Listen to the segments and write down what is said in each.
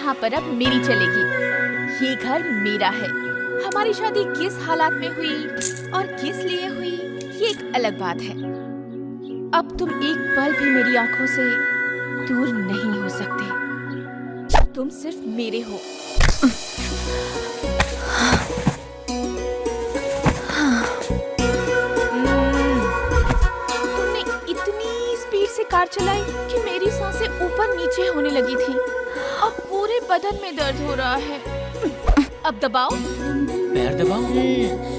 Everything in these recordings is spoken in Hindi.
यहाँ पर अब मेरी चलेगी। ये घर मेरा है। हमारी शादी किस हालात में हुई और किस लिए हुई ये एक अलग बात है। अब तुम एक पल भी मेरी आंखों से दूर नहीं हो सकते। तुम सिर्फ मेरे हो। तुमने इतनी स्पीड से कार चलाई कि मेरी सांसें ऊपर नीचे होने लगी थी। अब पूरे बदन में दर्द हो रहा है। अब दबाओ। पैर दबाओ।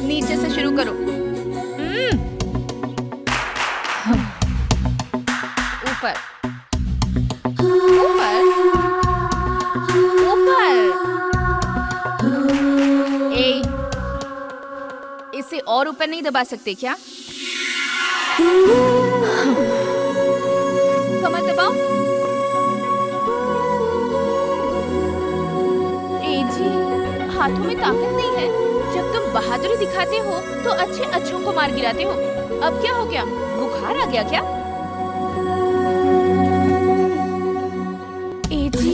नीचे से शुरू करो। ऊपर ऊपर ऊपर। इसे और ऊपर नहीं दबा सकते क्या? कमर दबाओ। जी, हाथों में ताकत नहीं है। जब तुम बहादुरी दिखाते हो तो अच्छों को मार गिराते हो। अब क्या हो गया? बुखार आ गया क्या? जी,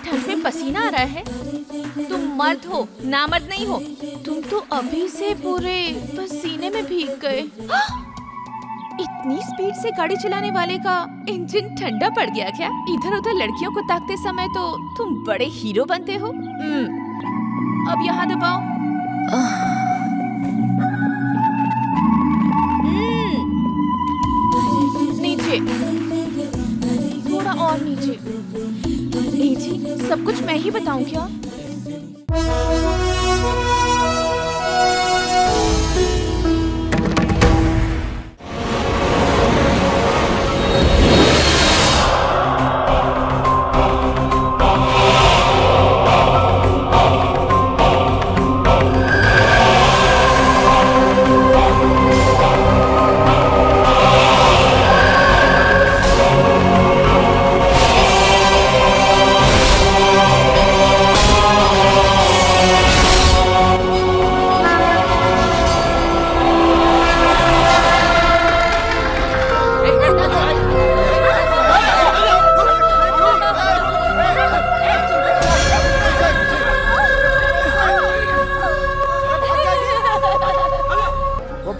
ठंड में पसीना आ रहा है। तुम मर्द हो, नामर्द नहीं हो। तुम तो अभी से पूरे पसीने में भीग गए। इतनी स्पीड से गाड़ी चलाने वाले का इंजन ठंडा पड़ गया क्या? इधर उधर लड़कियों को ताकते समय तो तुम बड़े हीरो बनते हो। अब यहाँ दबाओ। नीचे, थोड़ा और नीचे। जी, सब कुछ मैं ही बताऊं क्या?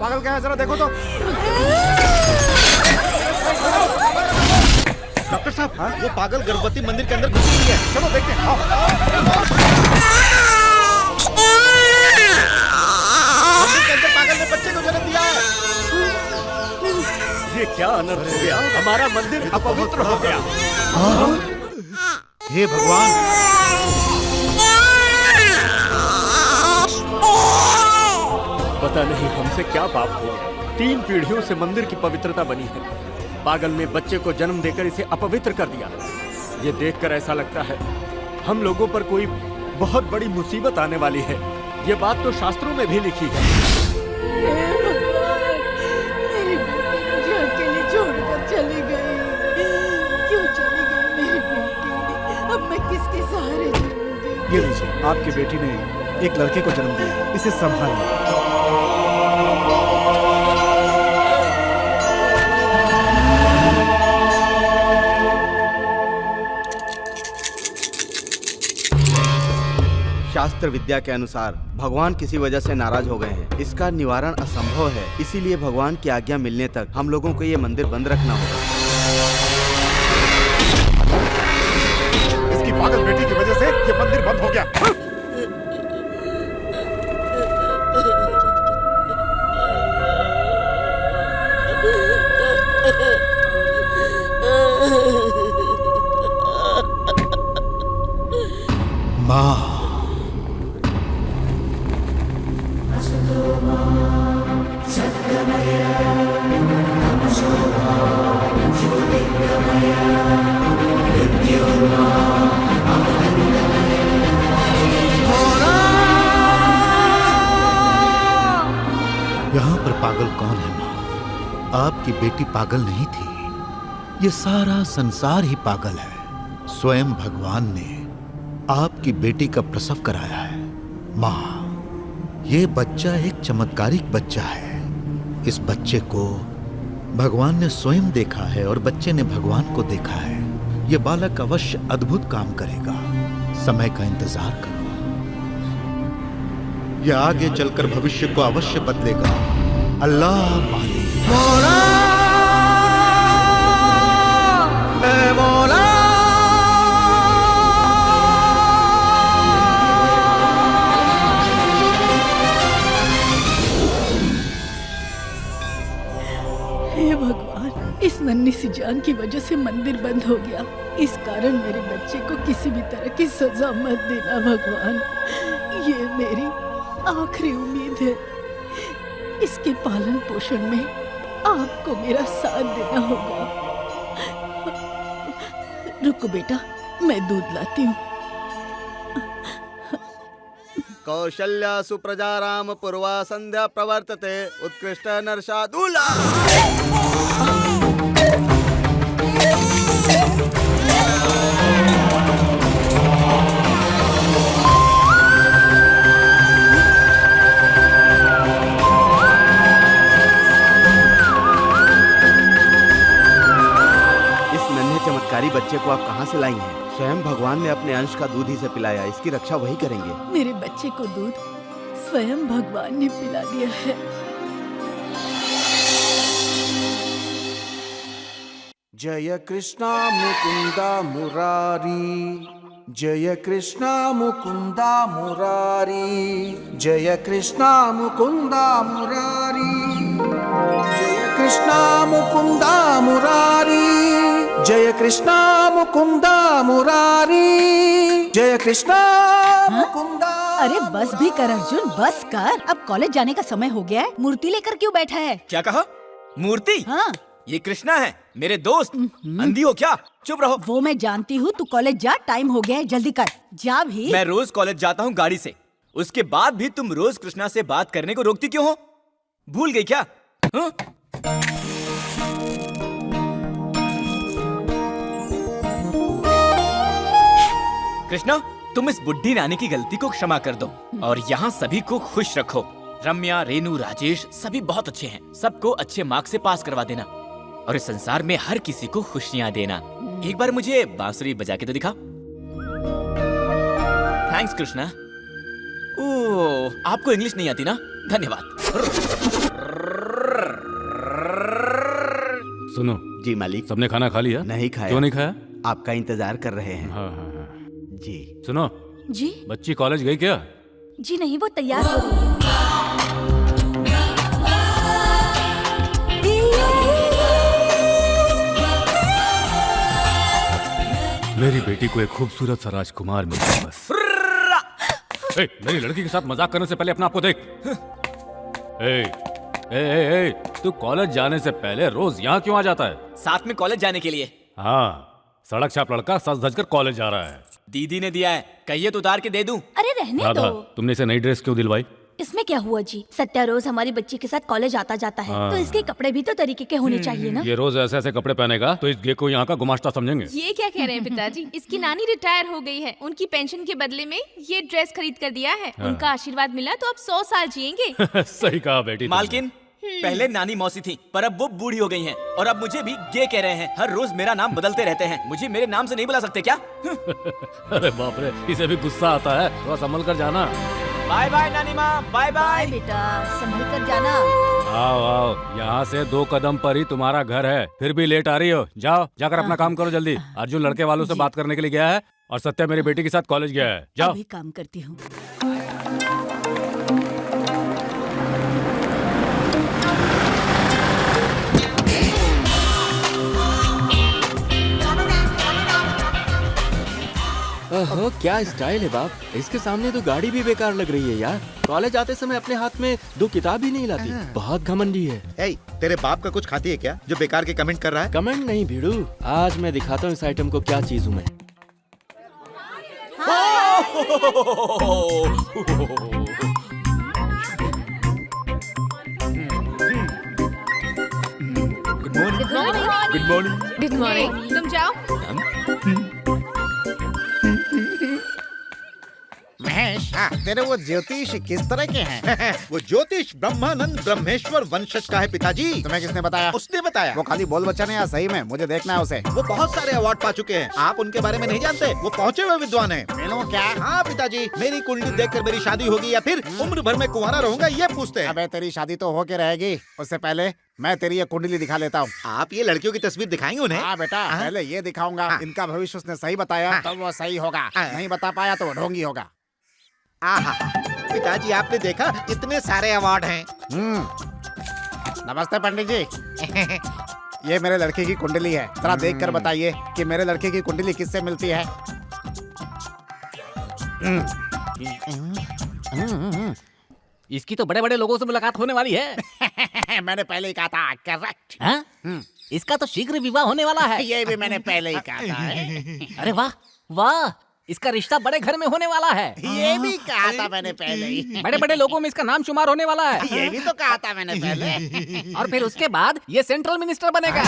पागल क्या है, जरा देखो तो। डॉक्टर साहब, हाँ? वो पागल गर्भवती मंदिर के अंदर घुसी हुई है। चलो देखते हैं। मंदिर के अंदर पागल ने बच्चे को जन्म दिया है। ये क्या अनर्थ हो गया? हमारा मंदिर अपवित्र हो गया। हे भगवान, पता नहीं हमसे क्या पाप हो गया। 3 पीढ़ियों से मंदिर की पवित्रता बनी है। पागल ने बच्चे को जन्म देकर इसे अपवित्र कर दिया। ये देखकर ऐसा लगता है हम लोगों पर कोई बहुत बड़ी मुसीबत आने वाली है। ये बात तो शास्त्रों में भी लिखी है। मेरी बेटी जो अकेले छोड़कर चली गई। क्यों चली गई मेरी बेटी? अब मैं किसके सहारे जीऊंगी? ये लीजिए, आपकी बेटी ने एक लड़के को जन्म दिया। इसे संभालिए। शास्त्र विद्या के अनुसार भगवान किसी वजह से नाराज हो गए हैं। इसका निवारण असंभव है, इसीलिए भगवान की आज्ञा मिलने तक हम लोगों को ये मंदिर बंद रखना होगा। इसकी पागल बेटी की वजह से ये मंदिर बंद हो गया। माँ, यहाँ पर पागल कौन है माँ? आपकी बेटी पागल नहीं थी। ये सारा संसार ही पागल है। स्वयं भगवान ने आपकी बेटी का प्रसव कराया है। माँ, ये बच्चा एक चमत्कारिक बच्चा है। इस बच्चे को भगवान ने स्वयं देखा है और बच्चे ने भगवान को देखा है। ये बालक अवश्य अद्भुत काम करेगा। समय का इंतजार करो, यह आगे चलकर भविष्य को अवश्य बदलेगा। अल्लाह मालिक। मौला ए मौला। हे भगवान, इस नन्ही सी जान की वजह से मंदिर बंद हो गया। इस कारण मेरे बच्चे को किसी भी तरह की सजा मत देना भगवान। ये मेरी आखिरी उम्मीद है। इसके पालन पोषण में आपको मेरा साथ देना होगा। रुको बेटा, मैं दूध लाती हूँ। कौशल्या सुप्रजा राम पूर्वा संध्या प्रवर्तते उत्कृष्ट नरशार्दूला। चमत्कारी बच्चे को आप कहाँ से लाई हैं? स्वयं भगवान ने अपने अंश का दूध ही से पिलाया, इसकी रक्षा वही करेंगे। मेरे बच्चे को दूध स्वयं भगवान ने पिला दिया है। जय कृष्णा मुकुंदा मुरारी, जय कृष्णा मुकुंदा मुरारी, जय कृष्णा मुकुंदा मुरारी, जय कृष्णा मुकुंदा मुरारी, जय कृष्णा मुकुंदा मुरारी, जय कृष्णा मुकुंदा। अरे बस भी कर अर्जुन, बस कर। अब कॉलेज जाने का समय हो गया है। मूर्ति लेकर क्यों बैठा है? क्या कहा? मूर्ति? हाँ, ये कृष्णा है, मेरे दोस्त। अंधी हो क्या? चुप रहो। वो मैं जानती हूँ। तू कॉलेज जा, टाइम हो गया है, जल्दी कर। जा भी। मैं रोज कॉलेज जाता हूँ गाड़ी से, उसके बाद भी तुम रोज कृष्णा से बात करने को रोकती क्यों हो? भूल गई क्या? हाँ? कृष्णा, तुम इस बुढ़ी नानी की गलती को क्षमा कर दो और यहाँ सभी को खुश रखो। रम्या, रेनू, राजेश सभी बहुत अच्छे हैं। सबको अच्छे मार्क्स से पास करवा देना और इस संसार में हर किसी को खुशियाँ देना। एक बार मुझे बांसुरी बजा के तो दिखा। थैंक्स कृष्णा। ओह, आपको इंग्लिश नहीं आती ना? धन्यवाद। सुनो जी मालिक। सबने खाना खा लिया? नहीं खाया। क्यों नहीं खाया? आपका इंतजार कर रहे हैं। हाँ हाँ हाँ। जी सुनो, जी बच्ची कॉलेज गई क्या? जी नहीं, वो तैयार हो रही है। मेरी बेटी को एक खूबसूरत सा राजकुमार मिल गया बस। मेरी लड़की के साथ मजाक करने से पहले अपना आपको देख। तू कॉलेज जाने से पहले रोज यहाँ क्यों आ जाता है? साथ में कॉलेज जाने के लिए। हाँ, सड़क छाप लड़का सज धज कर कॉलेज जा रहा है। दीदी ने दिया है, कहिए तो उतार के दे दूं। अरे रहने राधा, दो। तुमने इसे नई ड्रेस क्यों दिलवाई? इसमें क्या हुआ जी? सत्या रोज हमारी बच्ची के साथ कॉलेज आता जाता है, हाँ। तो इसके कपड़े भी तो तरीके के होने चाहिए ना। ये रोज ऐसे ऐसे कपड़े पहनेगा तो इस गे को यहाँ का गुमाश्ता समझेंगे। ये क्या कह रहे हैं पिताजी? इसकी नानी रिटायर हो गई है, उनकी पेंशन के बदले में ये ड्रेस खरीद कर दिया है। उनका आशीर्वाद मिला तो अब 100 साल जिएंगे। सही कहा बेटी तुमने। मालकिन, पहले नानी मौसी थी, पर अब वो बूढ़ी हो गई हैं और अब मुझे भी गे कह रहे हैं। हर रोज मेरा नाम बदलते रहते हैं। मुझे मेरे नाम से नहीं बुला सकते क्या? अरे बाप रे, इसे भी गुस्सा आता है। थोड़ा संभल कर जाना। बाय बाय नानी माँ, बाय बाय। बेटा, संभल कर जाना। आओ आओ, यहाँ से 2 कदम पर ही तुम्हारा घर है, फिर भी लेट आ रही हो। जाओ, जाकर अपना काम करो जल्दी। अर्जुन लड़के वालों से बात करने के लिए गया है और सत्या मेरी बेटी के साथ कॉलेज गया है। जाओ। अभी काम करती हूँ। ओहो, क्या स्टाइल है बाप। इसके सामने तो गाड़ी भी बेकार लग रही है यार। कॉलेज आते समय अपने हाथ में 2 किताब ही नहीं लाती। बहुत घमंडी है। ए, तेरे बाप का कुछ खाती है क्या जो बेकार के कमेंट कर रहा है? कमेंट नहीं भिड़ू, आज मैं दिखाता हूँ इस आइटम को क्या चीज हूँ मैं। Good morning. Good morning. Good morning. तुम जाओ। महेश, तेरे वो ज्योतिष किस तरह के हैं? वो ज्योतिष ब्रह्मानंद ब्रह्मेश्वर वंशज का है पिताजी। तुम्हें किसने बताया? उसने बताया। वो खाली बोल बच्चा नहीं या सही में? मुझे देखना है उसे। वो बहुत सारे अवार्ड पा चुके हैं, आप उनके बारे में नहीं जानते। वो पहुँचे हुए विद्वान हैं। मिलूं क्या? हाँ पिताजी, मेरी कुंडली देखकर मेरी शादी होगी या फिर उम्र भर में कुंवारा रहूंगा ये पूछते हैं। अबे तेरी शादी तो होके रहेगी, उससे पहले मैं तेरी ये कुंडली दिखा लेता हूँ। आप ये लड़कियों की तस्वीर दिखाएंगे उन्हें? हाँ बेटा, पहले ये दिखाऊंगा। इनका भविष्य उसने सही बताया तब वो सही होगा, नहीं बता पाया तो वो ढोंगी होगा। आहा, पिताजी आपने देखा इतने सारे अवार्ड हैं। नमस्ते पंडित जी। ये मेरे लड़के की कुंडली है, जरा देख कर बताइए कि मेरे लड़के की कुंडली किससे मिलती है। इसकी तो बड़े बड़े लोगों से मुलाकात होने वाली है। मैंने पहले ही कहा था, करेक्ट। हाँ? इसका तो शीघ्र विवाह होने वाला है। ये भी मैंने पहले ही कहा था। अरे वाह वाह, इसका रिश्ता बड़े घर में होने वाला है। ये भी कहा था मैंने पहले ही। बड़े बड़े लोगों में इसका नाम शुमार होने वाला है। ये भी तो कहा था मैंने पहले। और फिर उसके बाद ये सेंट्रल मिनिस्टर बनेगा।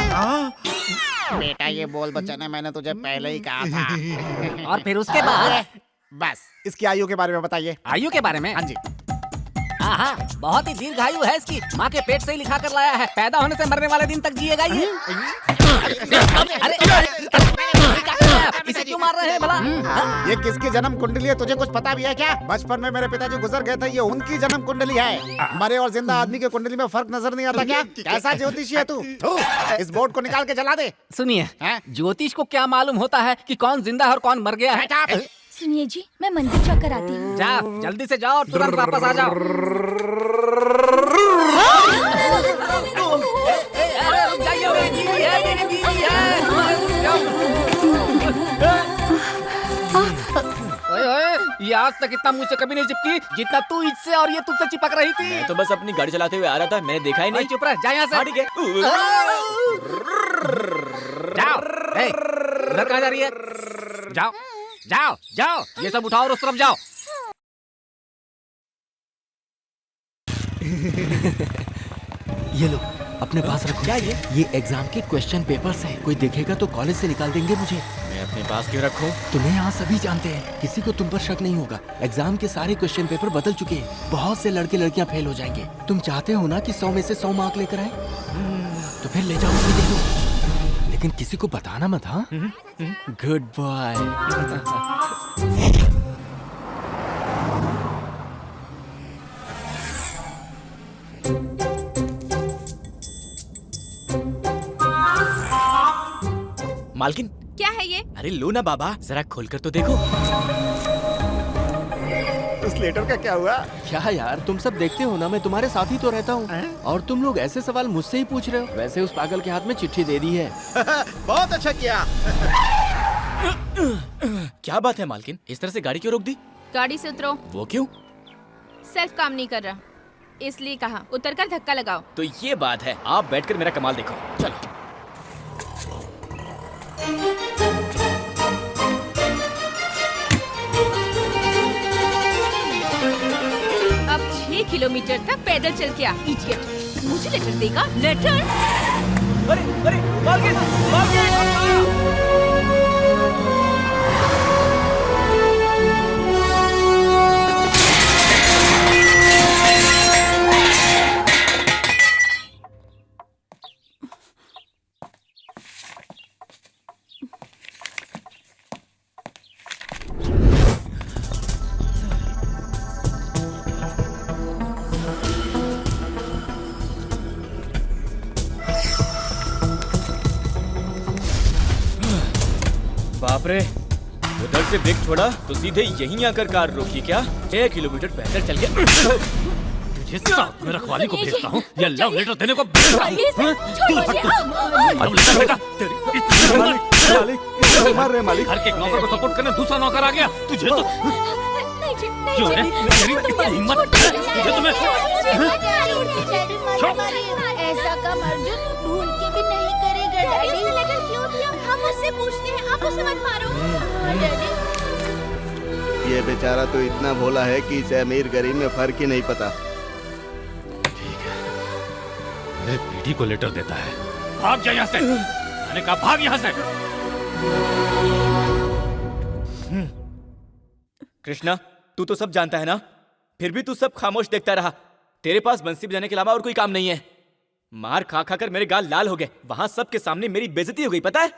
बेटा ये बोल बच्चा ने मैंने तुझे पहले ही कहा था। और फिर उसके बाद बस इसकी आयु के बारे में बताइए। आयु के बारे में? हाँ जी। हाँ, बहुत ही दीर्घ आयु है इसकी। माँ के पेट से ही लिखा कर लाया है। पैदा होने से मरने वाले दिन तक जिएगा ये। अरे इसे क्यों मार रहे हैं भला? ये किसकी जन्म कुंडली है, तुझे कुछ पता भी है क्या? बचपन में मेरे पिताजी गुजर गए थे, ये उनकी जन्म कुंडली है। मरे और जिंदा आदमी के कुंडली में फर्क नजर नहीं आता क्या? कैसा ज्योतिषी है तू? इस बोर्ड को निकाल के जला दे। सुनिए, ज्योतिष को क्या मालूम होता है कि कौन जिंदा है और कौन मर गया है? सुनिए जी, मैं मंदिर जाकर आती हूँ। जाओ, जल्दी से जाओ और तुरंत वापस आ जाओ। ये आज तक इतना मुझसे कभी नहीं चिपकी जितना तू इससे और ये तुझसे चिपक रही थी। मैं तो बस अपनी गाड़ी चलाते हुए आ रहा था, मैंने देखा ही नहीं। चुप रह, जा यहाँ से। ठीक है। जाओ, उधर कहाँ जा रही है? जाओ जाओ जाओ, ये सब उठाओ और उस तरफ जाओ। ये लो, अपने पास रखो। क्या ये एग्जाम के क्वेश्चन पेपर्स हैं। कोई देखेगा तो कॉलेज से निकाल देंगे मुझे। मैं अपने पास क्यों रखूं? तुम्हें यहाँ सभी जानते हैं, किसी को तुम पर शक नहीं होगा। एग्जाम के सारे क्वेश्चन पेपर बदल चुके हैं। बहुत से लड़के लड़कियाँ फेल हो जाएंगे। तुम चाहते हो ना कि 100 में से 100 मार्क लेकर आए? तो फिर ले जाओ, मुझे दे दो, लेकिन किसी को बताना मत। हाँ, गुड बॉय। मालकिन, क्या है ये? अरे लो ना बाबा, जरा खोलकर तो देखो। उस लेटर का क्या हुआ? क्या यार, तुम सब देखते हो ना, मैं तुम्हारे साथ ही तो रहता हूँ। और तुम लोग ऐसे सवाल मुझसे ही पूछ रहे हो। वैसे उस पागल के हाथ में चिट्ठी दे दी है। बहुत अच्छा किया। क्या बात है मालकिन, इस तरह से गाड़ी क्यों रोक दी? गाड़ी से उतरो। वो क्यों? सेल्फ काम नहीं कर रहा, इसलिए कहा। उतरकर धक्का लगाओ। तो ये बात है, आप बैठकर मेरा कमाल देखो। चलो। अब 6 किलोमीटर तक पैदल चल के आ, इडियट। मुझे लेटर देगा? लेटर? अरे अरे मालकिन, मालकिन! बाप रे, उधर से ब्रेक छोड़ा तो सीधे यहीं आकर कार रोकी क्या? 6 किलोमीटर पैदल चल के। तुझे साथ में रखवाली को भेजता हूँ या लव लेटर देने को भेजता हूँ? तू हट तू। लव लेटर बेटा, तेरी इतनी मार रहे मालिक। घर के एक नौकर को सपोर्ट करने दूसरा नौकर आ गया। तुझे तो क्यों है? मेरी इतनी हिम्मत तुझे तो मैं ऐसा काम अर्जुन भूल के भी नहीं करेगा डैडी। लेटर क्यों दिया? हम उससे पूछते हैं, आप उसे मत मारो। डैडी, ये बेचारा तो इतना भोला है कि इसे अमीर गरीब में फर्क ही नहीं पता। मेरे बेटी को लेटर देता है। भाग जा यहाँ से। मैंने कहा भाग यहाँ से। कृष्णा, तू तो सब जानता है ना, फिर भी तू सब खामोश देखता रहा। तेरे पास बंसी बजाने के अलावा और कोई काम नहीं है। मार खा खा कर मेरे गाल लाल हो गए, वहां सबके सामने मेरी बेइज्जती हो गई, पता है?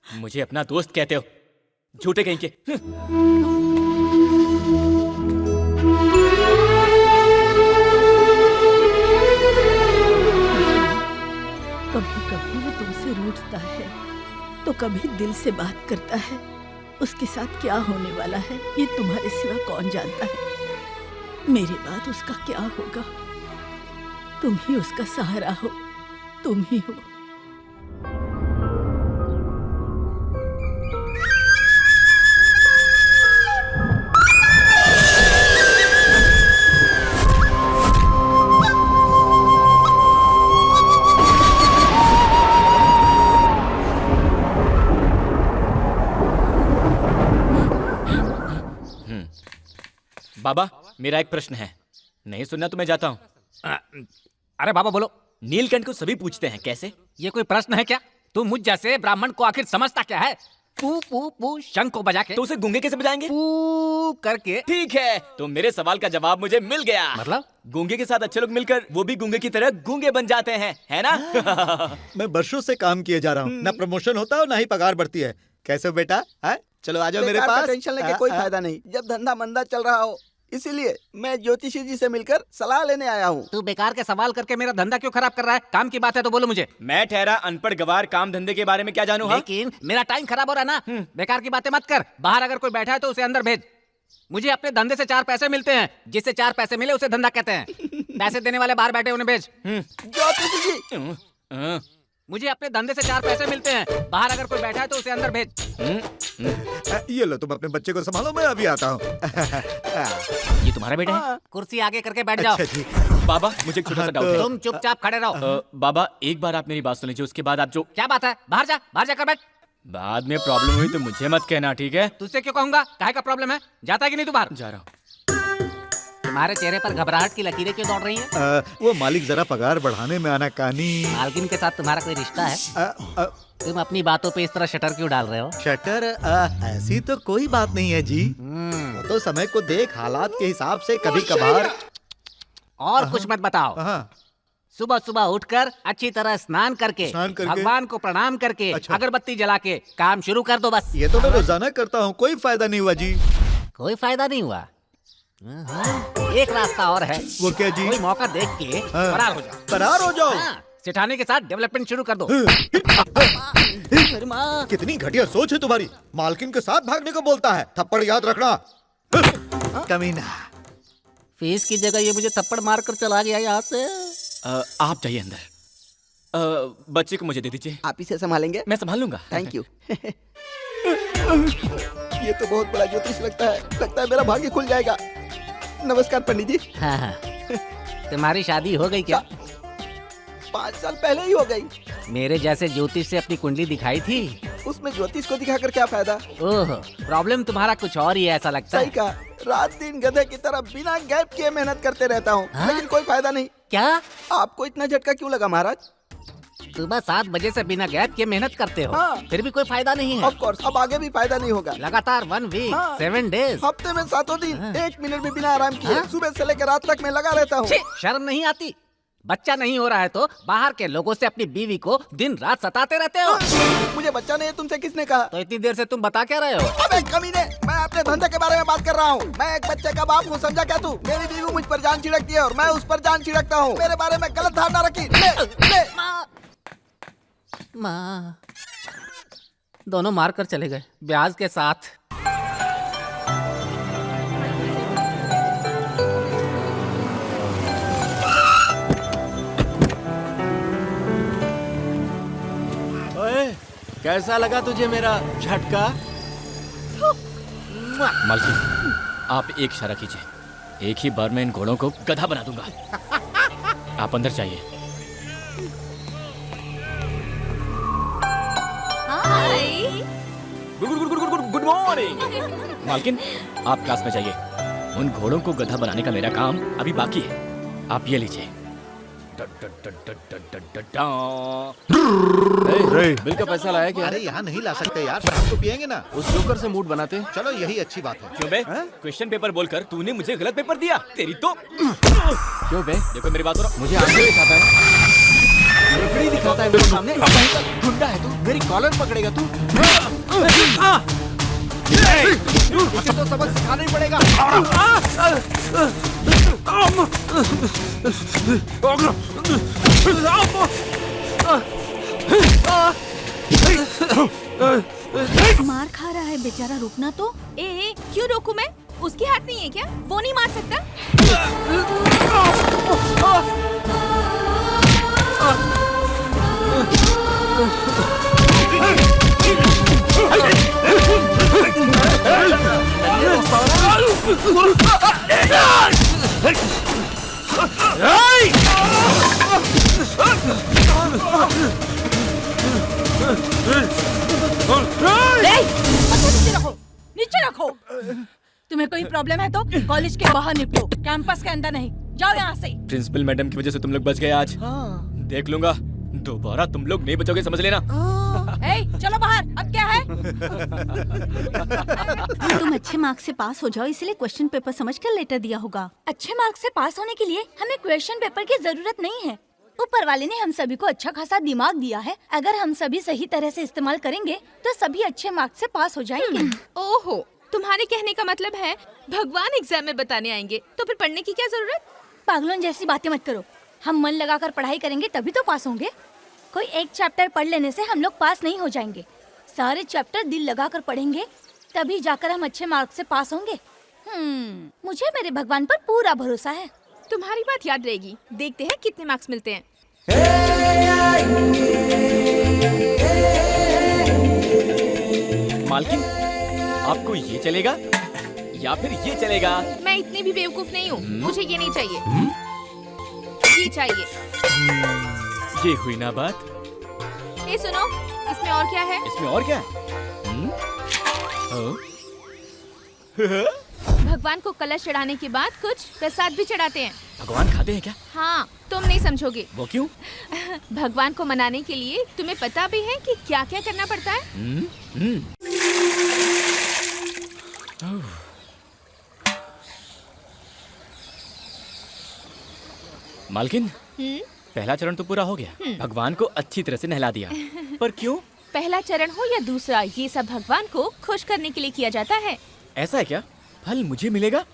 मुझे अपना दोस्त कहते हो, झूठे कहीं के। कभी कभी वो तुमसे रूठता है तो कभी दिल से बात करता है। उसके साथ क्या होने वाला है ये तुम्हारे सिवा कौन जानता है। मेरे बाद उसका क्या होगा? तुम ही उसका सहारा हो, तुम ही हो। बाबा, मेरा एक प्रश्न है। नहीं सुनना तो मैं जाता हूँ। अरे बाबा बोलो। नीलकंठ को सभी पूछते हैं, कैसे? ये कोई प्रश्न है क्या? तू मुझ जैसे ब्राह्मण को आखिर समझता क्या है? पू पू पू शंख को बजा के। तो उसे गूंगे कैसे बजाएंगे? पू करके। ठीक है, तो मेरे सवाल का जवाब मुझे मिल गया। मतलब? गूंगे के साथ अच्छे लोग मिलकर वो भी गूंगे की तरह गूंगे बन जाते हैं, है ना? मैं वर्षों से काम किए जा रहा हूँ, ना प्रमोशन होता है ना ही पगार बढ़ती है। कैसे हो बेटा? चलो आ जाओ मेरे पास। टेंशन लेके कोई फायदा नहीं, जब धंधा मंदा चल रहा हो। इसीलिए मैं ज्योतिषी जी से मिलकर सलाह लेने आया हूँ। तू बेकार के सवाल करके मेरा धंधा क्यों खराब कर रहा है? काम की बात है तो बोलो मुझे। मैं ठहरा अनपढ़ गवार, काम धंधे के बारे में क्या जानूं? लेकिन मेरा टाइम खराब हो रहा है ना। बेकार की बातें मत कर। बाहर अगर कोई बैठा है तो उसे अंदर भेज। मुझे अपने धंधे से 4 पैसे मिलते हैं, जिससे 4 पैसे मिले उसे धंधा कहते हैं। पैसे देने वाले बाहर बैठे उन्हें भेज। ज्योतिषी जी, मुझे अपने धंधे से 4 पैसे मिलते हैं, बाहर अगर कोई बैठा है तो उसे अंदर भेज। ये लो, तुम अपने बच्चे को संभालो, मैं अभी आता हूँ। ये तुम्हारा बेटा है? कुर्सी आगे करके बैठ जाओ। अच्छा जी। बाबा, मुझे एक छोटा सा डाउट है। तुम चुपचाप खड़े रहो। बाबा, एक बार आप मेरी बात सुन लीजिए, उसके बाद आप जो... क्या बात है? बाहर जा, बाहर जाकर बैठ। बाद में प्रॉब्लम हुई तो मुझे मत कहना, ठीक है? तुझसे क्यों कहूंगा? काहे का प्रॉब्लम है? जाता है कि नहीं तू बाहर? जा रहा हूँ। तुम्हारे चेहरे पर घबराहट की लकीरें क्यों दौड़ रही हैं? वो मालिक जरा पगार बढ़ाने में आना कानी। मालकिन के साथ तुम्हारा कोई रिश्ता है? तुम अपनी बातों पे इस तरह शटर क्यों डाल रहे हो? शटर? ऐसी तो कोई बात नहीं है जी। वो तो समय को देख हालात के हिसाब से कभी कभार। और कुछ मत बताओ। सुबह सुबह उठकर अच्छी तरह स्नान करके भगवान को प्रणाम करके अगरबत्ती जला के काम शुरू कर दो बस। ये तो मैं रोजाना करता हूँ, कोई फायदा नहीं हुआ जी। कोई फायदा नहीं हुआ? एक रास्ता और है। वो क्या जी? कोई मौका देख के फरार हो जाओ। फरार हो जाओ? सेठानी के साथ डेवलपमेंट शुरू कर दो। कितनी घटिया सोच है तुम्हारी। मालकिन के साथ भागने को बोलता है। थप्पड़ याद रखना। कमीना। फीस की जगह ये मुझे थप्पड़ मार कर चला गया यहाँ से। आप जाइए अंदर। बच्चे को मुझे दे दीजिए। आप इसे संभालेंगे? मैं संभाल लूंगा। Thank you. ये तो बहुत बड़ा ज्योतिष लगता है मेरा भाग्य खुल जाएगा। नमस्कार पंडित जी। हाँ। तुम्हारी शादी हो गई क्या? 5 साल पहले ही हो गई। मेरे जैसे ज्योतिष से अपनी कुंडली दिखाई थी। उसमें ज्योतिष को दिखाकर क्या फायदा? ओह, प्रॉब्लम तुम्हारा कुछ और ही ऐसा लगता है। सही कहा, रात दिन गधे की तरह बिना गैप किए मेहनत करते रहता हूँ, लेकिन कोई फायदा नहीं। क्या? आपको इतना झटका क्यों लगा महाराज? सुबह 7 बजे से बिना गैप किए मेहनत करते हो, फिर भी कोई फायदा नहीं है। ऑफ कोर्स, अब आगे भी फायदा नहीं होगा। लगातार 1 वीक 7 डेज, हफ्ते में 7 दिन 1 मिनट भी बिना आराम किए सुबह से लेकर रात तक मैं लगा रहता हूँ। शर्म नहीं आती? बच्चा नहीं हो रहा है तो बाहर के लोगों से अपनी बीवी को दिन रात सताते रहते हो। मुझे बच्चा नहीं है, तुमसे किसने कहा? तो इतनी देर से तुम बता क्या रहे हो? अबे कमीने, मैं अपने धंधे के बारे में बात कर रहा हूँ। मैं एक बच्चे का बाप हूँ, समझा क्या तू? मेरी बीवी मुझ पर जान छिड़कती है और मैं उस पर जान छिड़कता हूँ। मेरे बारे में गलत धारणा रखी। ले। माँ, दोनों मार कर चले गए ब्याज के साथ। कैसा लगा तुझे मेरा झटका? मालकिन, आप एक इशारा कीजिए, एक ही बार में इन घोड़ों को गधा बना दूंगा। आप अंदर जाइए। Good morning. मालकिन, आप क्लास में जाइए। उन घोड़ों को गधा बनाने का मेरा काम अभी बाकी है। आप ये लीजिए। बिल का पैसा लाया क्या? अरे यहाँ नहीं ला सकते यार, शराब तो पियेंगे ना। उस जोकर से मूड बनाते हैं। चलो यही अच्छी बात है। क्यों बे? क्वेश्चन पेपर बोलकर तूने मुझे गलत पेपर दिया। तेरी तो क्यों बे? देखो मेरी बात सुनो। मुझे आंखें दिखाता है, लकड़ी दिखाता है मेरे सामने। गुंडा है तू, मेरी कॉलर पकड़ेगा तू। इसे तो सबक सिखाना ही पड़ेगा। मार खा रहा है बेचारा, रुकना तो। ए, क्यों रोकूं मैं? उसकी हाथ नहीं है क्या? वो नहीं मार सकता? नीचे रखो, नीचे रखो। तुम्हें कोई प्रॉब्लम है तो कॉलेज के बाहर निपटो, कैंपस के अंदर नहीं। जाओ यहाँ से। प्रिंसिपल मैडम की वजह से तुम लोग बच गए आज। देख लूंगा, दोबारा तुम लोग नहीं बचोगे, समझ लेना। ए, चलो बाहर। अब क्या है? तुम अच्छे मार्क्स से पास हो जाओ, इसलिए क्वेश्चन पेपर समझकर लेटर दिया होगा। अच्छे मार्क्स से पास होने के लिए हमें क्वेश्चन पेपर की जरूरत नहीं है। ऊपर वाले ने हम सभी को अच्छा खासा दिमाग दिया है। अगर हम सभी सही तरह से इस्तेमाल करेंगे तो सभी अच्छे मार्क्स से पास हो जाएंगे। ओहो, तुम्हारे कहने का मतलब है भगवान एग्जाम में बताने आएंगे, तो फिर पढ़ने की क्या जरूरत? पागलों जैसी बातें मत करो। हम मन लगाकर पढ़ाई करेंगे तभी तो पास होंगे। कोई एक चैप्टर पढ़ लेने से हम लोग पास नहीं हो जाएंगे। सारे चैप्टर दिल लगाकर पढ़ेंगे तभी जाकर हम अच्छे मार्क्स से पास होंगे। मुझे मेरे भगवान पर पूरा भरोसा है। तुम्हारी बात याद रहेगी। देखते हैं कितने मार्क्स मिलते हैं। मालकिन, आपको ये चलेगा या फिर ये चलेगा? मैं इतनी भी बेवकूफ नहीं हूँ। मुझे ये नहीं चाहिए, ये चाहिए। ये हुई ना बात। ए सुनो, इसमें और क्या है? इसमें और क्या है? भगवान को कलश चढ़ाने के बाद कुछ प्रसाद भी चढ़ाते हैं। भगवान खाते हैं क्या? हाँ, तुम नहीं समझोगे। वो क्यों? भगवान को मनाने के लिए तुम्हें पता भी है कि क्या क्या करना पड़ता है? मालकिन, पहला चरण तो पूरा हो गया। भगवान को अच्छी तरह से नहला दिया, पर क्यों? पहला चरण हो या दूसरा, ये सब भगवान को खुश करने के लिए किया जाता है। ऐसा है क्या? फल मुझे मिलेगा?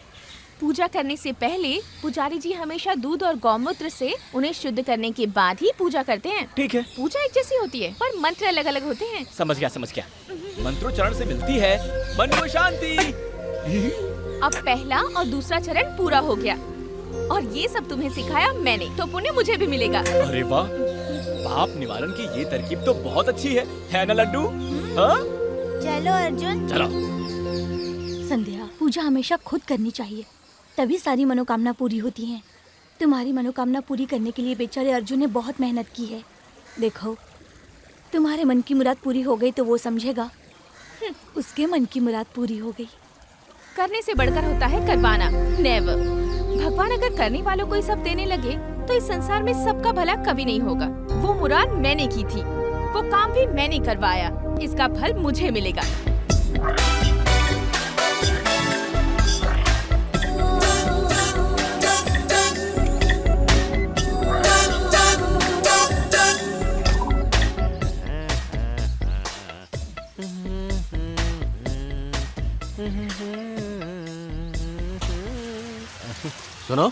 पूजा करने से पहले पुजारी जी हमेशा दूध और गौमूत्र से उन्हें शुद्ध करने के बाद ही पूजा करते हैं। ठीक है। पूजा एक जैसी होती है पर मंत्र अलग अलग होते हैं। समझ गया, समझ गया। मंत्रोच्चारण से मिलती है मन को शांति। अब पहला और दूसरा चरण पूरा हो गया और ये सब तुम्हें सिखाया मैंने, तो पुण्य मुझे भी मिलेगा। अरे वाह, पाप निवारण की ये तरकीब तो बहुत अच्छी है ना लड्डू? हाँ? चलो अर्जुन, चलो। संध्या, पूजा हमेशा खुद करनी चाहिए, तभी सारी मनोकामना पूरी होती हैं। तुम्हारी मनोकामना पूरी करने के लिए बेचारे अर्जुन ने बहुत मेहनत की है। देखो, तुम्हारे मन की मुराद पूरी हो गई तो वो समझेगा उसके मन की मुराद पूरी हो गई। करने से बढ़कर होता है करवाना। नेवर। भगवान अगर करने वालों को ही सब देने लगे तो इस संसार में सबका भला कभी नहीं होगा। वो मुराद मैंने की थी, वो काम भी मैंने करवाया, इसका फल मुझे मिलेगा। सुनो,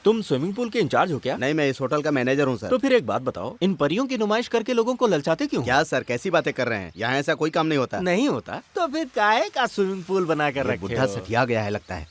तुम स्विमिंग पूल के इंचार्ज हो क्या? नहीं, मैं इस होटल का मैनेजर हूँ सर। तो फिर एक बात बताओ, इन परियों की नुमाइश करके लोगों को ललचाते क्यों? क्या सर, कैसी बातें कर रहे हैं? यहाँ ऐसा कोई काम नहीं होता। नहीं होता तो फिर काहे का स्विमिंग पूल बना कर रखे हो? बुढ़ा सठिया गया है लगता है।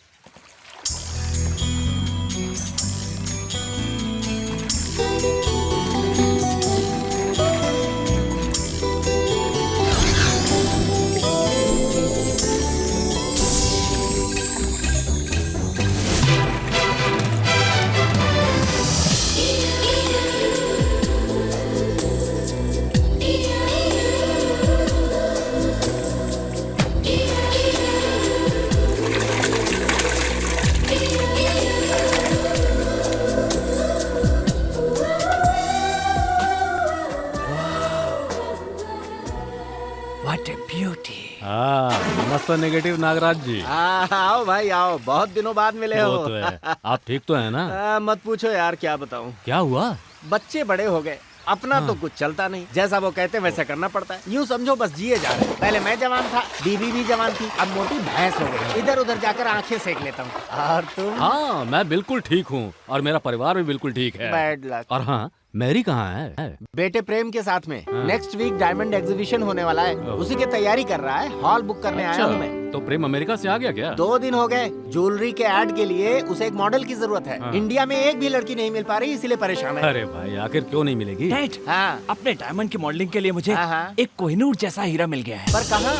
नमस्ते नेगेटिव नागराज जी। आओ भाई आओ, बहुत दिनों बाद मिले वो हो। तो है। आप ठीक तो है ना? मत पूछो यार, क्या बताऊं। क्या हुआ? बच्चे बड़े हो गए, अपना तो कुछ चलता नहीं, जैसा वो कहते हैं वैसा करना पड़ता है। यूँ समझो बस जिए जा रहे हैं। पहले मैं जवान था, बीवी भी जवान थी, अब मोटी भैंस हो गई, इधर उधर जाकर आंखें सेक लेता हूँ। और तुम? हाँ, मैं बिल्कुल ठीक हूँ और मेरा परिवार भी बिल्कुल ठीक है। Bad luck. और हाँ, मैरी कहाँ है? बेटे प्रेम के साथ में नेक्स्ट वीक डायमंड एग्जीबिशन होने वाला है, उसी की तैयारी कर रहा है। हॉल बुक करने आया हूँ मैं। तो प्रेम अमेरिका से आ गया क्या? 2 दिन हो गए। ज्वेलरी के ऐड के लिए उसे एक मॉडल की जरूरत है। हाँ। इंडिया में एक भी लड़की नहीं मिल पा रही, इसीलिए परेशान है। अरे भाई, आखिर क्यों नहीं मिलेगी? डैड, हाँ। अपने डायमंड की मॉडलिंग के लिए मुझे हाँ, हाँ। एक कोहिनूर जैसा हीरा मिल गया है। पर कहाँ?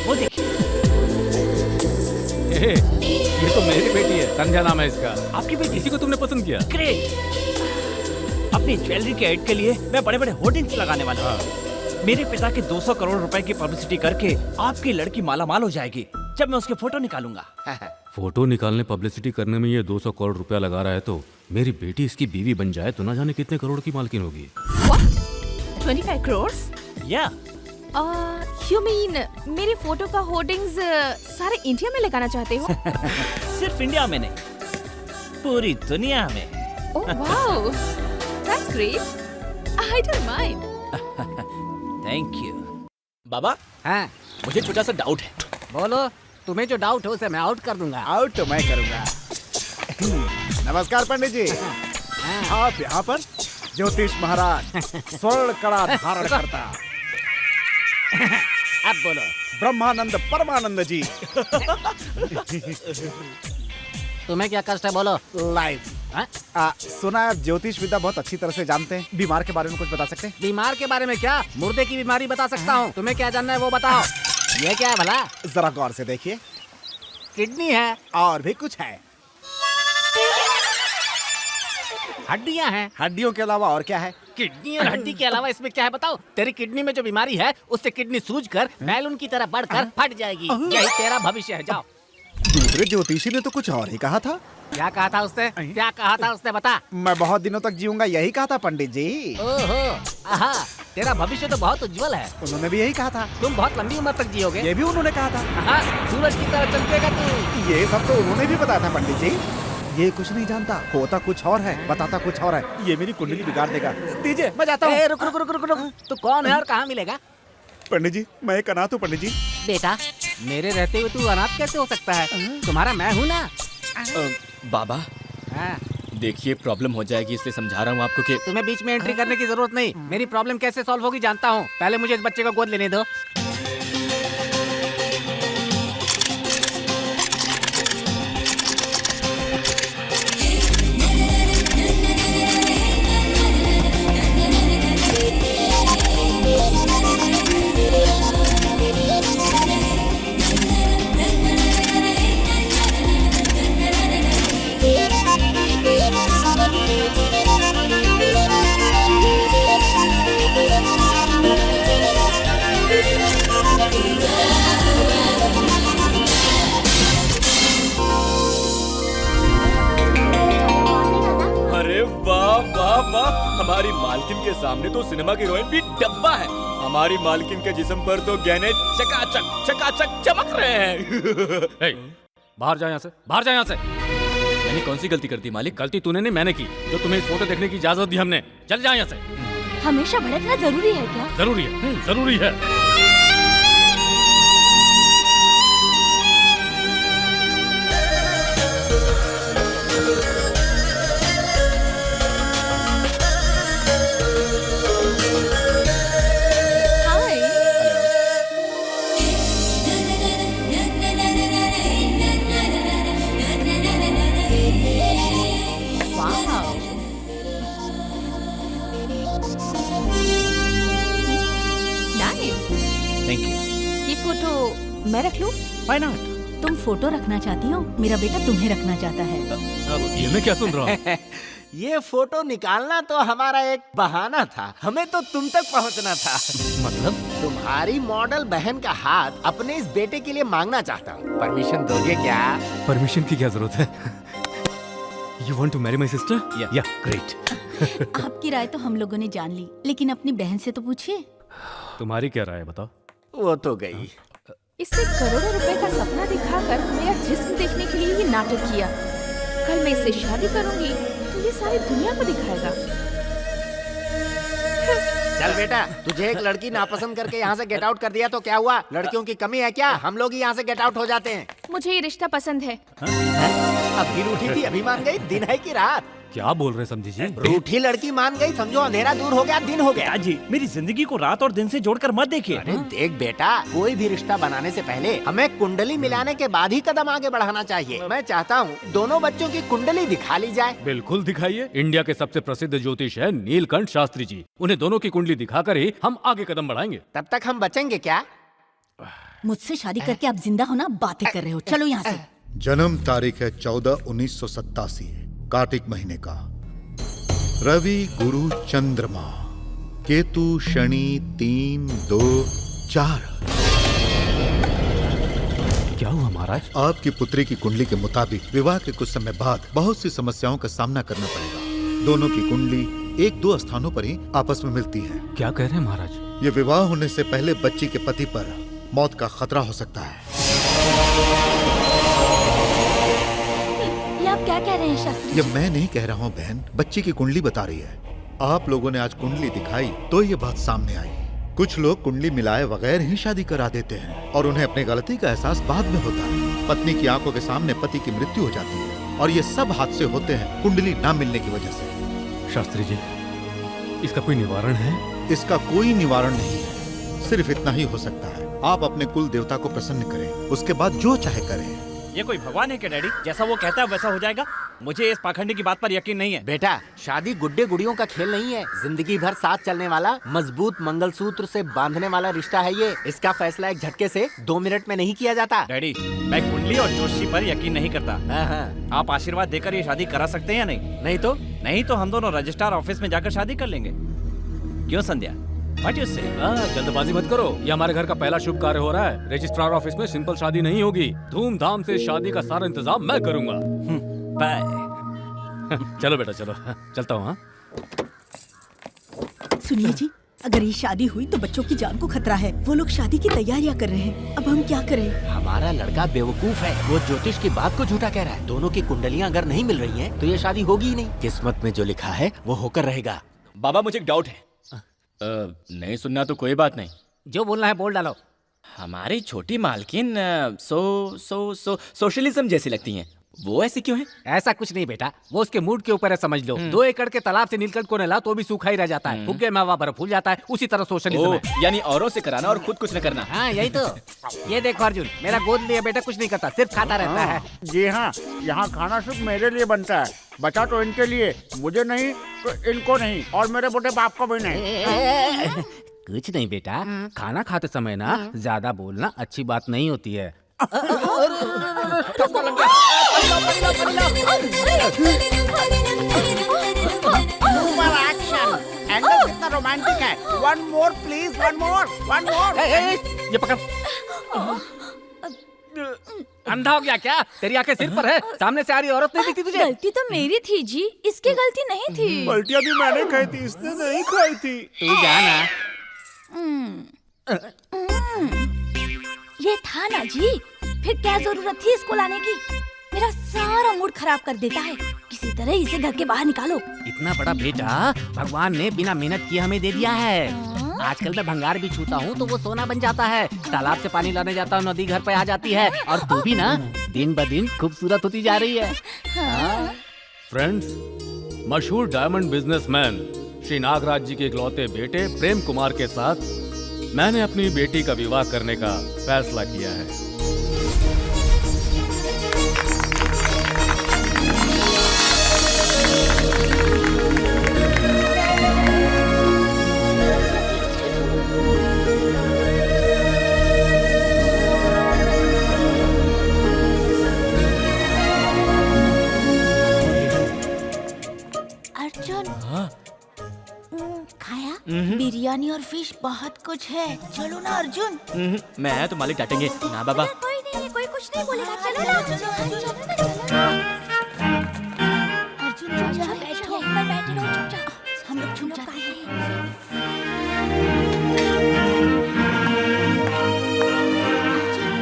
वो देखिए। ये तो मेरी बेटी है, संध्या नाम है इसका। आपकी बेटी? इसी को तुमने पसंद किया? ग्रेट। अपनी ज्वेलरी के ऐड के लिए मैं बड़े बड़े होर्डिंग्स लगाने वाला हूँ। मेरे पिता के 200 करोड़ रुपए की पब्लिसिटी करके आपकी लड़की माला माल हो जाएगी जब मैं उसके फोटो निकालूंगा। फोटो निकालने, पब्लिसिटी करने में ये 200 करोड़ रुपया लगा रहा है, तो मेरी बेटी इसकी बीवी बन जाए तो ना जाने कितने करोड़ की मालकिन होगी। What? 25 crores? या You mean मेरी फोटो का होर्डिंग्स सारे इंडिया में लगाना चाहते हो? सिर्फ इंडिया में नहीं, पूरी दुनिया में। Oh wow, that's great. I don't mind. Thank you. बाबा, हाँ, मुझे छोटा सा डाउट है। बोलो। तुम्हें जो डाउट हो उसे मैं आउट कर दूंगा। आउट तो मैं करूंगा। नमस्कार पंडित जी। आप यहाँ पर? ज्योतिष महाराज स्वर्ण कड़ा धारण करता अब बोलो। ब्रह्मानंद परमानंद जी। तुम्हें क्या कष्ट है, बोलो। लाइफ। हाँ? सुना है आप ज्योतिष विद्या बहुत अच्छी तरह से जानते हैं। बीमार के बारे में कुछ बता सकते हैं? बीमार के बारे में क्या, मुर्दे की बीमारी बता सकता हूँ। तुम्हें क्या जानना है वो बताओ। ये क्या है भला? जरा गौर से देखिए। किडनी है। और भी कुछ है? हड्डियाँ हैं। हड्डियों के अलावा और क्या है? किडनी और हड्डी के अलावा इसमें क्या है बताओ। तेरी किडनी में जो बीमारी है उससे किडनी सूजकर बैलून की तरह बढ़कर फट जाएगी। यही तेरा भविष्य है। जाओ। दूसरे ज्योतिषी ने तो कुछ और ही कहा था। क्या कहा था उसने? क्या कहा था उसने, बता। मैं बहुत दिनों तक जीऊंगा, यही कहा था पंडित जी। ओहो, आहा, तेरा भविष्य तो बहुत उज्जवल है। उन्होंने भी यही कहा था। तुम बहुत लंबी उम्र तक जियोगे। ये भी उन्होंने कहा था। आहा, सूरज की तरह चमकेगा तू। ये सब तो उन्होंने भी बताया था पंडित जी। ये कुछ नहीं जानता, होता कुछ और है, बताता कुछ और है। ये मेरी कुंडली बिगाड़ देगा। दीजिए, मैं जाता हूँ। रुक रुक रुक रुक रुक। तू कौन है और कहाँ मिलेगा? पंडित जी, मैं एक अनाथ हूँ पंडित जी। बेटा, मेरे रहते हुए तू अनाथ कैसे हो सकता है? तुम्हारा मैं हूँ ना। बाबा, हाँ। देखिए प्रॉब्लम हो जाएगी, इसलिए समझा रहा हूँ आपको कि तुम्हें बीच में एंट्री करने की जरूरत नहीं। मेरी प्रॉब्लम कैसे सॉल्व होगी जानता हूँ। पहले मुझे इस बच्चे को गोद लेने दो। अरे वाह वाह वाह, हमारी मालकिन के सामने तो सिनेमा की हीरोइन भी डब्बा है। हमारी मालकिन के जिस्म पर तो गहने चकाचक चमक रहे हैं। बाहर जा यहाँ से, बाहर जा यहाँ से। मैंने कौन सी गलती कर दी मालिक? गलती तूने नहीं, मैंने की। जो तुम्हें इस फोटो देखने की इजाजत दी हमने। चल जा यहाँ से। हमेशा भड़कना जरूरी है क्या? जरूरी है, जरूरी है। Thank you. ये फोटो मैं रख लूं? Why not? तुम फोटो रखना चाहती हो, मेरा बेटा तुम्हें रखना चाहता है। ये मैं क्या सुन रहा हूँ? ये फोटो निकालना तो हमारा एक बहाना था, हमें तो तुम तक पहुंचना था। मतलब? तुम्हारी मॉडल बहन का हाथ अपने इस बेटे के लिए मांगना चाहता हूँ, परमिशन दोगे क्या? परमिशन की क्या जरूरत है? You want to marry my sister? Yeah, great. आपकी राय तो हम लोगों ने जान ली, लेकिन अपनी बहन से तो पूछिए। तुम्हारी क्या राय है बताओ? वो तो गई। इसने करोड़ों रुपए का सपना दिखाकर मेरा जिस्म देखने के लिए ही नाटक किया। कल मैं इससे शादी करूंगी तो ये सारी दुनिया को दिखाएगा। चल बेटा, तुझे एक लड़की नापसंद करके यहाँ से गेट आउट कर दिया तो क्या हुआ? लड़कियों की कमी है क्या? हम लोग ही यहाँ से गेट आउट हो जाते हैं। मुझे ये रिश्ता पसंद है। अभी रूठी थी, अभी मान गई। दिन है कि रात? क्या बोल रहे समझी जी? रूठी लड़की मान गई, समझो अंधेरा दूर हो गया, दिन हो गया। जी मेरी जिंदगी को रात और दिन से जोड़कर मत देखिए। अरे देख बेटा, कोई भी रिश्ता बनाने से पहले हमें कुंडली मिलाने के बाद ही कदम आगे बढ़ाना चाहिए। मैं चाहता हूँ दोनों बच्चों की कुंडली दिखा ली जाए। बिल्कुल दिखाइए। इंडिया के सबसे प्रसिद्ध ज्योतिष है नीलकंठ शास्त्री जी। उन्हें दोनों की कुंडली दिखाकर ही हम आगे कदम बढ़ाएंगे। तब तक हम बचेंगे क्या? मुझसे शादी करके आप जिंदा हो ना, बातें कर रहे हो। चलो यहाँ से। जन्म तारीख है 14/1987, कार्तिक महीने का। रवि गुरु चंद्रमा, केतु शनि 3, 2, 4। क्या हुआ महाराज? आपकी पुत्री की कुंडली के मुताबिक विवाह के कुछ समय बाद बहुत सी समस्याओं का सामना करना पड़ेगा। दोनों की कुंडली 1-2 स्थानों पर ही आपस में मिलती है। क्या कह रहे हैं महाराज? ये विवाह होने से पहले बच्ची के पति पर मौत का खतरा हो सकता है। ये आप क्या कह रहे हैं शास्त्री? ये मैं नहीं कह रहा हूँ बहन, बच्ची की कुंडली बता रही है। आप लोगों ने आज कुंडली दिखाई तो ये बात सामने आई। कुछ लोग कुंडली मिलाए बगैर ही शादी करा देते हैं और उन्हें अपनी गलती का एहसास बाद में होता है। पत्नी की आंखों के सामने पति की मृत्यु हो जाती है और ये सब हादसे होते हैं कुंडली न मिलने की वजह से। शास्त्री जी, इसका कोई निवारण है? इसका कोई निवारण नहीं है, सिर्फ इतना ही हो सकता है। आप अपने कुल देवता को प्रसन्न करें, उसके बाद जो चाहे करें। ये कोई भगवान है क्या डैडी? जैसा वो कहता है वैसा हो जाएगा? मुझे इस पाखंडी की बात पर यकीन नहीं है। बेटा, शादी गुड्डे गुड़ियों का खेल नहीं है। जिंदगी भर साथ चलने वाला, मजबूत मंगलसूत्र से बांधने वाला रिश्ता है ये। इसका फैसला एक झटके से 2 मिनट में नहीं किया जाता। डैडी, मैं कुंडली और जोशी पर यकीन नहीं करता। हाँ। आप आशीर्वाद देकर ये शादी करा सकते हैं या नहीं? नहीं तो हम दोनों रजिस्ट्रार ऑफिस में जाकर शादी कर लेंगे। क्यों संध्या? What you say? जल्दबाजी मत करो, ये हमारे घर का पहला शुभ कार्य हो रहा है। रजिस्ट्रार ऑफिस में सिंपल शादी नहीं होगी, धूमधाम से शादी का सारा इंतजाम मैं करूंगा। बाय। चलो बेटा चलो, चलता हूँ। सुनिए जी, अगर ये शादी हुई तो बच्चों की जान को खतरा है। वो लोग शादी की तैयारियां कर रहे हैं, अब हम क्या करें? हमारा लड़का बेवकूफ है, वो ज्योतिष की बात को झूठा कह रहा है। दोनों की कुंडलियां अगर नहीं मिल रही हैं, तो ये शादी होगी ही नहीं। किस्मत में जो लिखा है वो होकर रहेगा। बाबा मुझे एक डाउट है। नहीं सुनना तो कोई बात नहीं, जो बोलना है बोल डालो। हमारी छोटी मालकिन सोशलिज्म जैसी लगती हैं, वो ऐसी क्यों है? ऐसा कुछ नहीं बेटा, वो उसके मूड के ऊपर है, समझ लो। 2 एकड़ के तालाब से नीलकंठ को नहला तो भी सूखा ही रह जाता है, फूके में हवा बर्फ फूल जाता है, उसी तरह सोशलिज्म है। यानी औरों से कराना और खुद कुछ न करना। हाँ यही तो। ये देखो अर्जुन, मेरा गोद लिया बेटा कुछ नहीं करता, सिर्फ खाता रहता है। जी हाँ, यहाँ खाना सिर्फ मेरे लिए बनता है, बचा तो इनके लिए, मुझे नहीं तो इनको नहीं, और मेरे बड़े बाप को भी नहीं। कुछ नहीं बेटा, खाना खाते समय ना ज्यादा बोलना अच्छी बात नहीं होती है। एंगल कितना रोमांटिक है। One more please, one more. ये पकड़। अंधा हो गया क्या? तेरी आंखें सिर पर है, सामने से आ रही औरत नहीं दिखती तुझे? गलती तो मेरी थी जी, इसकी गलती नहीं थी। पलटियां भी मैंने खाई थी, इसने नहीं खाई थी। तू जाना। ये था ना जी, फिर क्या जरूरत थी इसको लाने की? मेरा सारा मूड खराब कर देता है। किसी तरह इसे घर के बाहर निकालो। इतना बड़ा बेटा भगवान ने बिना मेहनत किए हमें दे दिया है। आजकल मैं भंगार भी छूता हूँ तो वो सोना बन जाता है। तालाब से पानी लाने जाता हूँ, नदी घर पे आ जाती है, और तू भी ना दिन ब दिन खूबसूरत होती जा रही है। फ्रेंड्स, मशहूर डायमंड बिजनेसमैन श्री नागराज जी के इकलौते बेटे प्रेम कुमार के साथ मैंने अपनी बेटी का विवाह करने का फैसला किया है। अर्जुन, खाया? बिरयानी और फिश बहुत कुछ है, चलो ना अर्जुन। मैं तो मालिक डांटेंगे ना बाबा। कोई नहीं, कोई कुछ नहीं बोलेगा, चलो ना। अर्जुन चुपचाप बैठो, पर बैठे रहो चुपचाप, हम लोग छुप जाते हैं। अर्जुन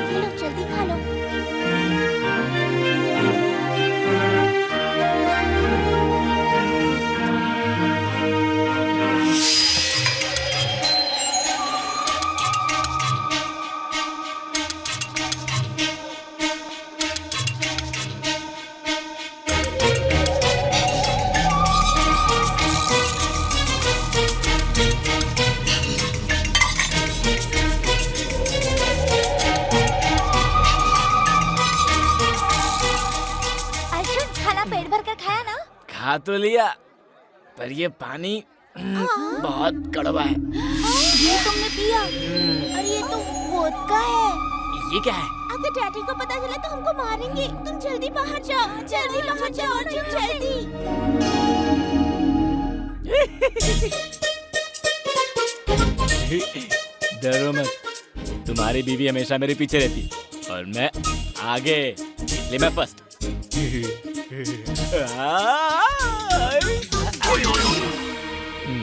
खा तो लिया, पर ये पानी बहुत कड़वा है। ये तुमने पिया? और ये तो वोदका है। ये क्या है? अगर डैडी को पता चला तो हमको मारेंगे। तुम जल्दी बाहर जाओ, जल्दी बाहर जाओ अर्जुन, जल्दी। डरो मत, तुम्हारी बीवी हमेशा मेरे पीछे रहती और मैं आगे, इसलिए मैं फर्स्ट।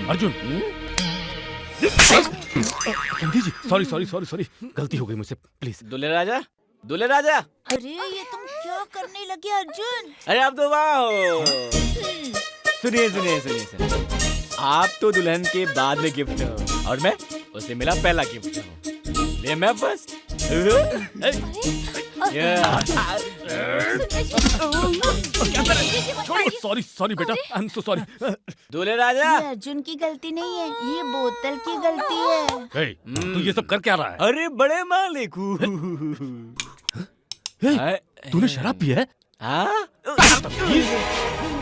अर्जुन, संधि जी, सॉरी सॉरी सॉरी सॉरी, गलती हो गई मुझसे, प्लीज। दूल्हे राजा, दूल्हे राजा। अरे ये तुम क्या करने लगे अर्जुन? अरे आप तो वाह हो। सुनिए सुनिए सुनिए सुनिए, आप तो दुल्हन के बाद में गिफ्ट हो और मैं उसे मिला पहला गिफ्ट हूँ, इसलिए मैं फर्स्ट। सॉरी सॉरी बेटा, आई एम सो सॉरी। दूल्हे राजा, ये अर्जुन की गलती नहीं है, ये बोतल की गलती है। हे, तू ये सब कर क्या रहा है? अरे बड़े मालिक हूँ। तूने शराब पी है? हाँ?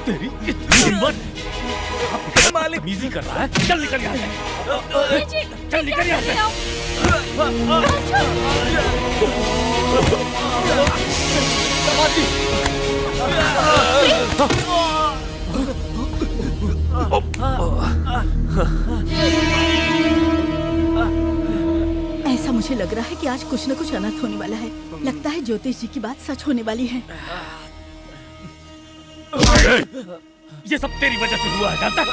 तेरी इतनी हिम्मत! मालिक बिजी कर रहा है, चल निकल यहाँ से। चल निकल यहाँ से। ऐसा मुझे लग रहा है कि आज कुछ न कुछ अनर्थ होने वाला है। लगता है ज्योतिष जी की बात सच होने वाली है। ये सब तेरी वजह से हुआ है, जानता है?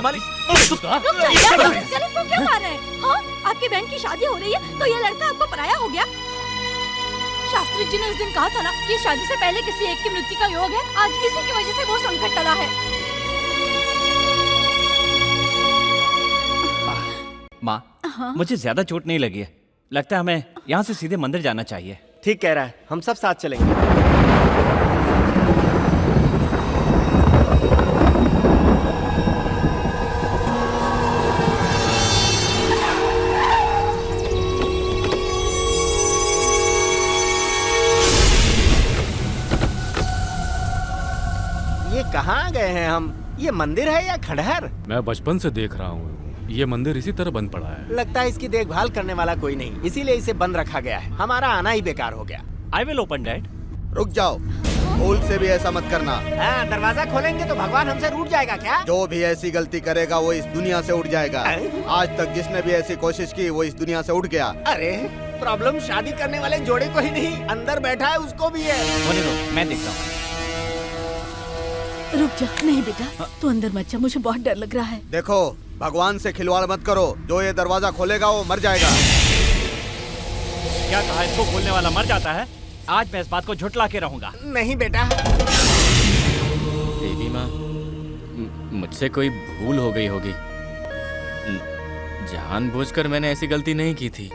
मालिक, को क्यों मार रहे हैं? हाँ? आपकी बहन की शादी हो रही है तो ये लड़का आपको पराया हो गया? शास्त्री जी ने उस दिन कहा था ना कि शादी से पहले किसी एक की मृत्यु का योग है। आज इसी की वजह से वो संकट टला है। माँ, मुझे ज्यादा चोट नहीं लगी है। लगता है हमें यहाँ से सीधे मंदिर जाना चाहिए। ठीक कह रहा है, हम सब साथ चलेंगे। ये कहाँ गए हैं हम? ये मंदिर है या खंडहर? मैं बचपन से देख रहा हूँ, ये मंदिर इसी तरह बंद पड़ा है। लगता है इसकी देखभाल करने वाला कोई नहीं, इसीलिए इसे बंद रखा गया है। हमारा आना ही बेकार हो गया। I will open dad. रुक जाओ, भूल से भी ऐसा मत करना। दरवाजा खोलेंगे तो भगवान हमसे रूठ जाएगा क्या? जो भी ऐसी गलती करेगा वो इस दुनिया से उठ जाएगा। आज तक जिसने भी ऐसी कोशिश की वो इस दुनिया से उठ गया। अरे प्रॉब्लम शादी करने वाले जोड़े को ही नहीं, अंदर बैठा है उसको भी है। होने दो, मैं देखता हूँ। रुक जा। नहीं बेटा, तू अंदर मत जा, मुझे बहुत डर लग रहा है। देखो, भगवान से खिलवाड़ मत करो। जो ये दरवाजा खोलेगा वो मर जाएगा। क्या कहा? इसको खोलने वाला मर जाता है? आज मैं इस बात को झुठला के रहूंगा। नहीं बेटा। देवी माँ, मुझसे कोई भूल हो गई होगी। जानबूझकर मैंने ऐसी गलती नहीं की थी।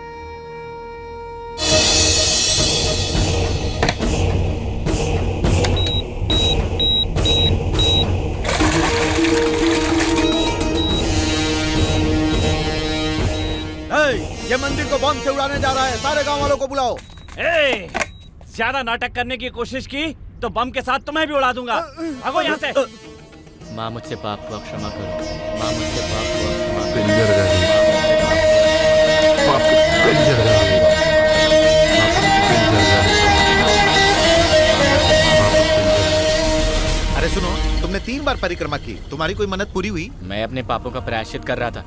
ये मंदिर को बम से उड़ाने जा रहा है। सारे गांव वालों को बुलाओ। ज्यादा नाटक करने की कोशिश की तो बम के साथ तुम्हें भी उड़ा दूंगा। भागो यहाँ से। माँ, मुझसे पाप हुआ, क्षमा करो। माँ, मुझसे पाप हुआ, क्षमा अरे सुनो, तुमने 3 बार परिक्रमा की, तुम्हारी कोई मन्नत पूरी हुई? मैं अपने पापों का प्रायश्चित कर रहा था,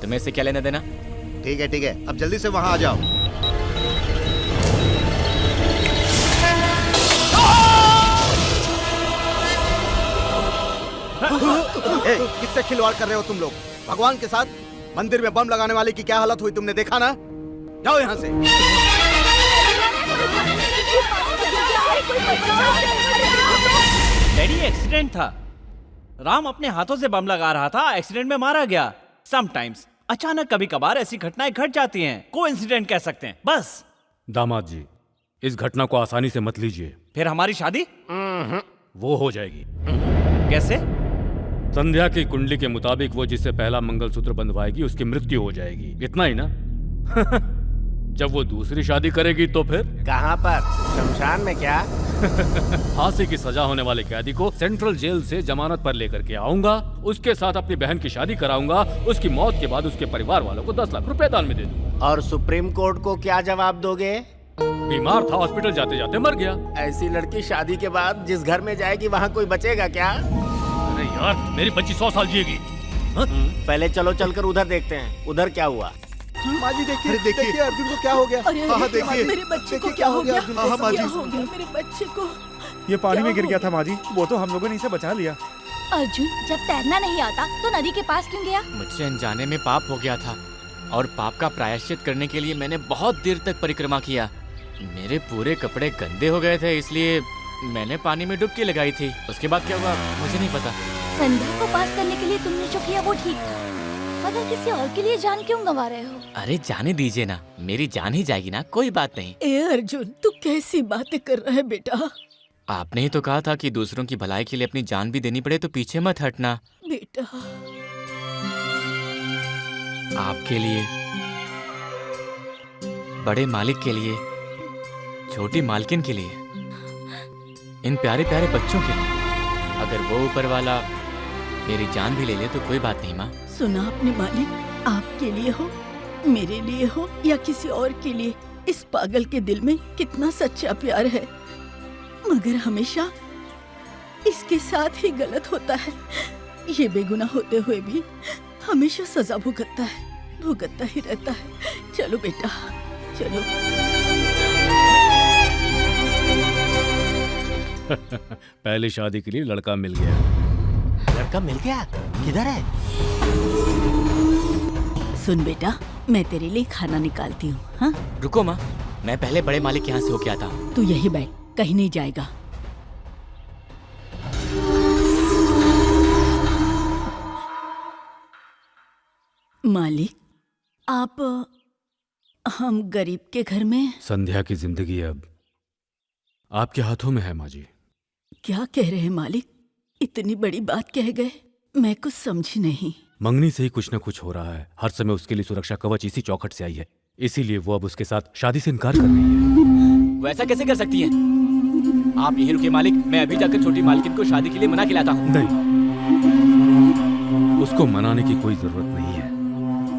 तुम्हें इससे क्या लेना देना? ठीक है ठीक है, अब जल्दी से वहां आ जाओ। किससे खिलवाड़ कर रहे हो तुम लोग? भगवान के साथ मंदिर में बम लगाने वाले की क्या हालत हुई तुमने देखा ना? जाओ यहाँ से। डैडी, एक्सीडेंट था। राम अपने हाथों से बम लगा रहा था, एक्सीडेंट में मारा गया। समटाइम्स अचानक कभी कभार ऐसी घटनाएं घट जाती हैं, कोइंसिडेंट कह सकते हैं, बस। दामाद जी, इस घटना को आसानी से मत लीजिए। फिर हमारी शादी वो हो जाएगी। कैसे? संध्या की कुंडली के मुताबिक वो जिससे पहला मंगलसूत्र बंधवाएगी उसकी मृत्यु हो जाएगी। इतना ही ना? जब वो दूसरी शादी करेगी तो फिर? कहाँ पर? शमशान में क्या? फांसी की सजा होने वाले कैदी को सेंट्रल जेल से जमानत पर लेकर के आऊंगा, उसके साथ अपनी बहन की शादी कराऊंगा, उसकी मौत के बाद उसके परिवार वालों को 10 लाख रुपए दान में दे दूंगा। और सुप्रीम कोर्ट को क्या जवाब दोगे? बीमार था, हॉस्पिटल जाते जाते मर गया। ऐसी लड़की शादी के बाद जिस घर में जाएगी वहाँ कोई बचेगा क्या? अरे यार, मेरी बच्ची 100 साल जिएगी। पहले चलो चलकर उधर देखते हैं, उधर क्या हुआ। माँ जी देखिए, अरे देखिए। देखिए अर्जुन को क्या हो गया। अरे हाँ, देखिए। मेरे बच्चे को क्या हो गया? अर्जुन को हाँ, माँ जी। क्या हो गया मेरे बच्चे को? ये पानी क्या में गिर हो गया था माँ जी, वो तो हम लोगों ने इसे बचा लिया। अर्जुन, जब तैरना नहीं आता तो नदी के पास क्यों गया? मुझसे अनजाने में पाप हो गया था और पाप का प्रायश्चित करने के लिए मैंने बहुत देर तक परिक्रमा किया। मेरे पूरे कपड़े गंदे हो गए थे, इसलिए मैंने पानी में डुबकी लगाई थी। उसके बाद क्या हुआ मुझे नहीं पता। संध्या को पास करने के लिए तुमने जो किया वो ठीक था, मगर किसी और के लिए जान क्यों गंवा रहे हो? अरे जाने दीजिए ना, मेरी जान ही जाएगी ना, कोई बात नहीं। ए अर्जुन, तू कैसी बातें कर रहा है बेटा? आपने ही तो कहा था कि दूसरों की भलाई के लिए अपनी जान भी देनी पड़े तो पीछे मत हटना। बेटा आपके लिए, बड़े मालिक के लिए, छोटी मालकिन के लिए, इन प्यारे प्यारे बच्चों के लिए, अगर वो ऊपर वाला मेरी जान भी ले ले तो कोई बात नहीं माँ। सुना आपने मालिक, आपके लिए हो, मेरे लिए हो या किसी और के लिए, इस पागल के दिल में कितना सच्चा प्यार है, मगर हमेशा इसके साथ ही गलत होता है। ये बेगुनाह होते हुए भी हमेशा सजा भुगतता ही रहता है। चलो बेटा चलो। पहली शादी के लिए लड़का मिल गया। लड़का मिल गया? किधर है? सुन बेटा, मैं तेरे लिए खाना निकालती हूँ। हाँ, रुको माँ, मैं पहले बड़े मालिक के यहाँ से होके आता हूँ। तू यही बैठ, कहीं नहीं जाएगा। मालिक, आप हम गरीब के घर में। संध्या की जिंदगी अब आपके हाथों में है माँ जी। क्या कह रहे हैं मालिक? इतनी बड़ी बात कह गए, मैं कुछ समझी नहीं। मंगनी से ही कुछ न कुछ हो रहा है। हर समय उसके लिए सुरक्षा कवच इसी चौखट से आई है, इसीलिए वो अब उसके साथ शादी से इनकार कर रही है। वैसा कैसे कर सकती है? आप यहीं रुकिए मालिक, मैं अभी जाकर छोटी मालकिन को शादी के लिए मना के लाता हूँ। नहीं, उसको मनाने की कोई जरूरत नहीं है।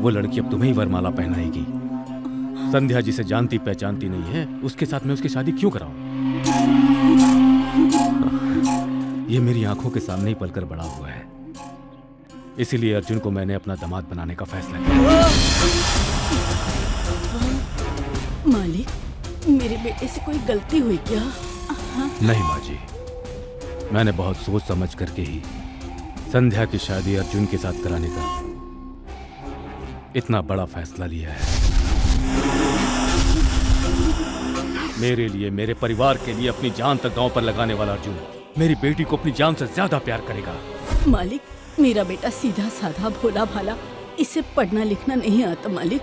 वो लड़की अब तुम्हें ही वरमाला पहनाएगी। संध्या जिसे जानती पहचानती नहीं है, उसके साथ मैं उसकी शादी क्यों कराऊं? ये मेरी आंखों के सामने ही पलकर बड़ा हुआ है, इसीलिए अर्जुन को मैंने अपना दामाद बनाने का फैसला किया। मालिक, मेरे बेटे से कोई गलती हुई क्या? नहीं माँ जी, मैंने बहुत सोच समझ करके ही संध्या की शादी अर्जुन के साथ कराने का इतना बड़ा फैसला लिया है। मेरे लिए, मेरे परिवार के लिए अपनी जान तक दांव पर लगाने वाला अर्जुन मेरी बेटी को अपनी जान से ज्यादा प्यार करेगा। मालिक, मेरा बेटा सीधा साधा भोला भाला, इसे पढ़ना लिखना नहीं आता मालिक।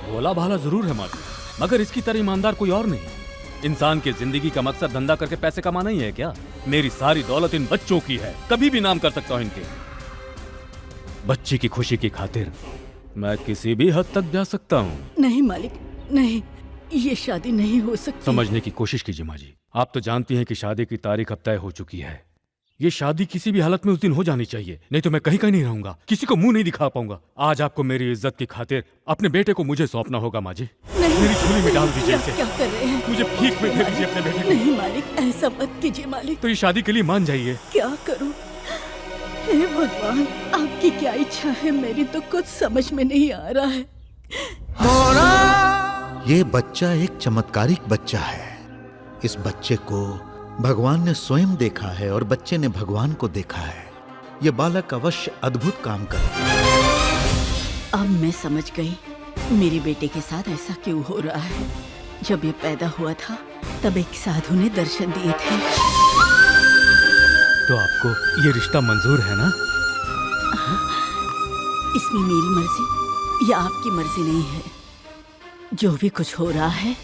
भोला भाला जरूर है माँ जी, मगर इसकी तरह ईमानदार कोई और नहीं। इंसान की जिंदगी का मकसद धंधा करके पैसे कमाना ही है क्या? मेरी सारी दौलत इन बच्चों की है, कभी भी नाम कर सकता हूँ इनके। बच्ची की खुशी की खातिर मैं किसी भी हद तक जा सकता हूँ। नहीं मालिक, नहीं, ये शादी नहीं हो सकती। समझने की कोशिश कीजिए माँ जी। आप तो जानती हैं कि शादी की तारीख अब तय हो चुकी है। ये शादी किसी भी हालत में उस दिन हो जानी चाहिए, नहीं तो मैं कहीं कहीं नहीं रहूंगा, किसी को मुंह नहीं दिखा पाऊंगा। आज आपको मेरी इज्जत की खातिर अपने बेटे को मुझे सौंपना होगा माँ जी। मेरी झोली में डाल दीजिए इसे। क्या कर रहे हैं? मुझे भीख में दे दीजिए अपने बेटे को। नहीं मालिक, ऐसा मत कीजिए मालिक। तो ये शादी के लिए मान जाइए। क्या करूं? हे भगवान, आपकी क्या इच्छा है, मेरी तो कुछ समझ में नहीं आ रहा है। ये बच्चा एक चमत्कारिक बच्चा है। इस बच्चे को भगवान ने स्वयं देखा है और बच्चे ने भगवान को देखा है। ये बालक अवश्य अद्भुत काम करेगा। अब मैं समझ गई मेरे बेटे के साथ ऐसा क्यों हो रहा है। जब ये पैदा हुआ था तब एक साधु ने दर्शन दिए थे। तो आपको ये रिश्ता मंजूर है ना? इसमें मेरी मर्जी या आपकी मर्जी नहीं है। जो भी कुछ हो रहा है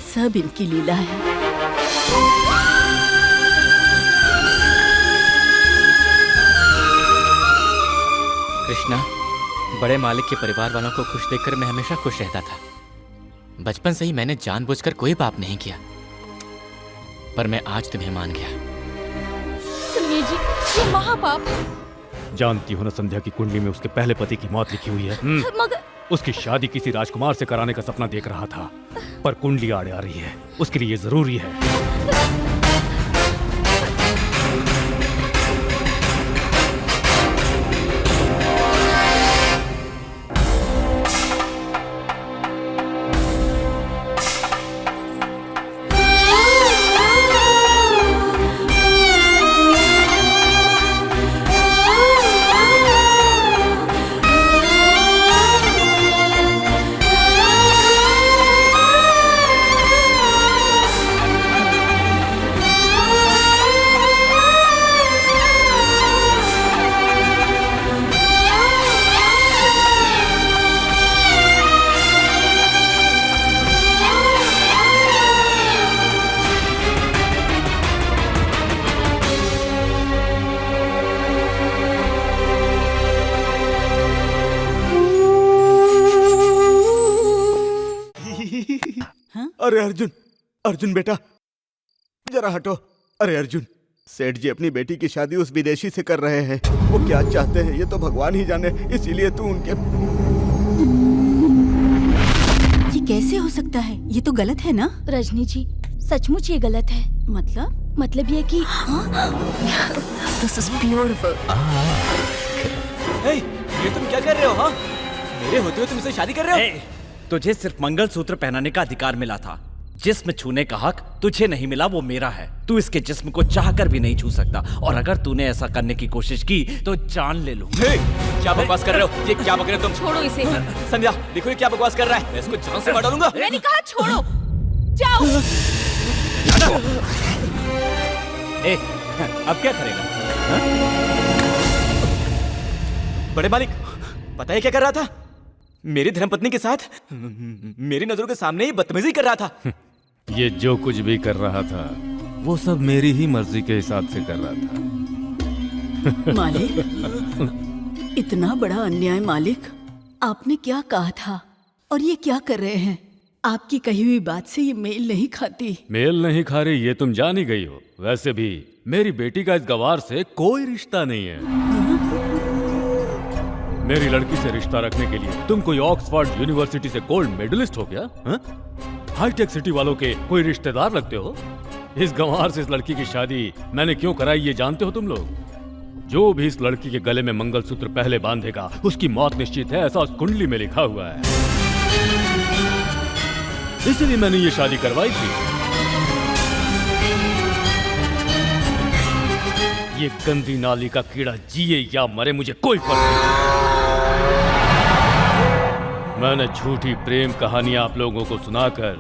सब इनकी लीला है। कृष्णा, बड़े मालिक के परिवार वालों को खुश देखकर मैं हमेशा खुश रहता था। बचपन से ही मैंने जानबूझकर कोई पाप नहीं किया, पर मैं आज तुम्हें मान गया। सुनिए जी, ये महापाप। जानती हो ना संध्या की कुंडली में उसके पहले पति की मौत लिखी हुई है। मगर उसकी शादी किसी राजकुमार से कराने का सपना देख रहा था, पर कुंडली आड़े आ रही है। उसके लिए ये जरूरी है। अरे अर्जुन, अर्जुन बेटा जरा हटो। अरे अर्जुन, सेठ जी अपनी बेटी की शादी उस विदेशी से कर रहे हैं। वो क्या चाहते हैं ये तो भगवान ही जाने, इसीलिए तू उनके। ये कैसे हो सकता है? ये तो गलत है ना? रजनी जी, सचमुच ये गलत है। मतलब ये कि This is beautiful. हे, ये तुम क्या कर रहे हो? हाँ, मेरे होते हुए तुम इससे शादी कर रहे हो? तुझे सिर्फ मंगलसूत्र पहनाने का अधिकार मिला था। जिस्म छूने का हक तुझे नहीं मिला, वो मेरा है। तू इसके जिस्म को चाहकर भी नहीं छू सकता, और अगर तूने ऐसा करने की कोशिश की तो जान ले लूं। क्या बकवास कर रहे हो? ये क्या बक रहे हो तुम? छोड़ो इसे। संध्या, देखो ये क्या बकवास कर रहा है। मैं इसको जान से मार डालूंगा। मैंने कहा छोड़ो, जाओ। अब क्या करेगा? बड़े मालिक, पता है क्या कर रहा था? मेरी धर्मपत्नी के साथ मेरी नजरों के सामने ही बदतमीजी कर रहा था। ये जो कुछ भी कर रहा था वो सब मेरी ही मर्जी के हिसाब से कर रहा था। मालिक, इतना बड़ा अन्याय। मालिक, आपने क्या कहा था और ये क्या कर रहे हैं? आपकी कही हुई बात से ये मेल नहीं खाती। मेल नहीं खा रही ये तुम जान ही गई हो। वैसे भी मेरी बेटी का इस गवार से कोई रिश्ता नहीं है। मेरी लड़की से रिश्ता रखने के लिए तुम कोई ऑक्सफोर्ड यूनिवर्सिटी से गोल्ड मेडलिस्ट हो क्या? हाईटेक सिटी वालों के कोई रिश्तेदार लगते हो। इस गंवार से इस लड़की की शादी मैंने क्यों कराई ये जानते हो तुम लोग? जो भी इस लड़की के गले में मंगलसूत्र पहले बांधेगा उसकी मौत निश्चित है, ऐसा उस कुंडली में लिखा हुआ है। इसलिए मैंने ये शादी करवाई थी। ये गंदी नाली का कीड़ा जिए या मरे मुझे कोई फर्क नहीं। मैंने झूठी प्रेम कहानियां आप लोगों को सुनाकर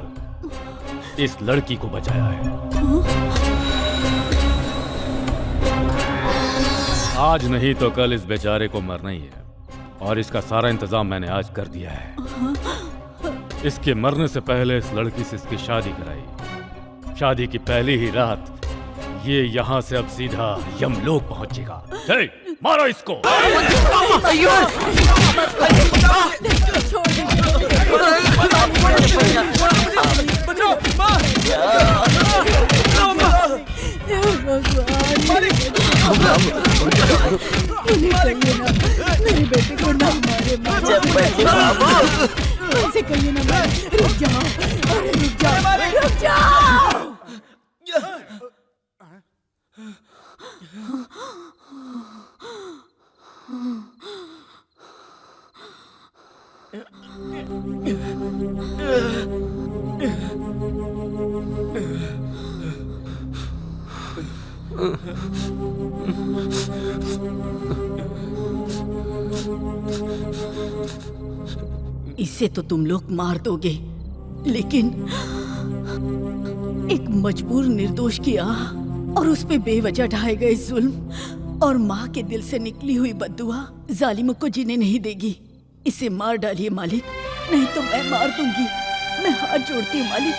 इस लड़की को बचाया है। आज नहीं तो कल इस बेचारे को मरना ही है, और इसका सारा इंतजाम मैंने आज कर दिया है। इसके मरने से पहले इस लड़की से इसकी शादी कराई। शादी की पहली ही रात ये यहाँ से अब सीधा यमलोक पहुंचेगा। मारो इसको। मेरी बेटी को ना मारे। ऐसे कहिए ना। रुक जाओ, अरे रुक जाओ, रुक जाओ। इसे तो तुम लोग मार दोगे, लेकिन एक मजबूर निर्दोष की आह और उस पे बेवजह ढाए गए जुल्म और माँ के दिल से निकली हुई बद्दुआ जालिमों को जीने नहीं देगी। इसे मार डालिए मालिक, नहीं तो मैं मार दूंगी। मैं हाथ जोड़ती हूँ मालिक।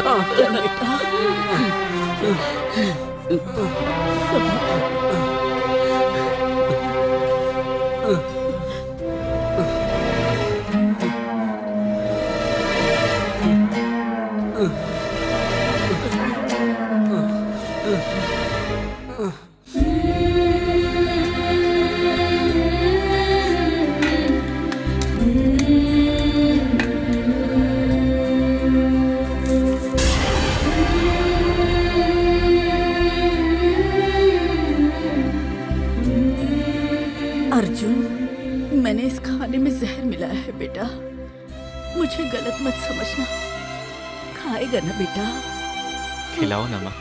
चल बेटा। अर्जुन, मैंने इस खाने में जहर मिलाया है बेटा, मुझे गलत मत समझना। खाएगा ना बेटा? खिलाओ ना माँ,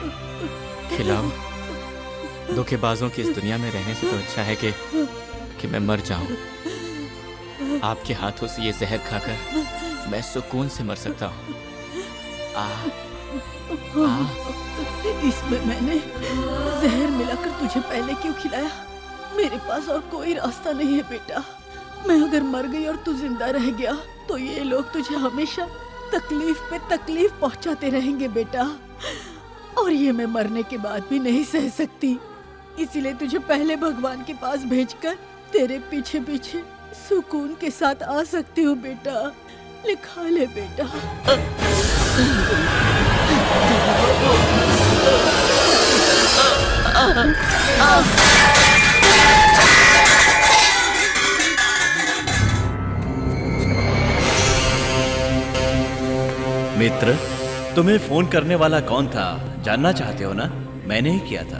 खिलाओ। धोखेबाजों की इस दुनिया में रहने से तो अच्छा है कि मैं मर जाऊं। आपके हाथों से ये जहर खाकर मैं सुकून से मर सकता हूँ। इसमें मैंने जहर मिलाकर तुझे पहले क्यों खिलाया? मेरे पास और कोई रास्ता नहीं है बेटा। मैं अगर मर गई और तू जिंदा रह गया तो ये लोग तुझे हमेशा तकलीफ पे तकलीफ पहुंचाते रहेंगे बेटा, और ये मैं मरने के बाद भी नहीं सह सकती। इसीलिए तुझे पहले भगवान के पास भेजकर तेरे पीछे पीछे सुकून के साथ आ सकती हूँ बेटा। लिखा ले बेटा। मित्र, तुम्हें फोन करने वाला कौन था जानना चाहते हो ना? मैंने ही किया था।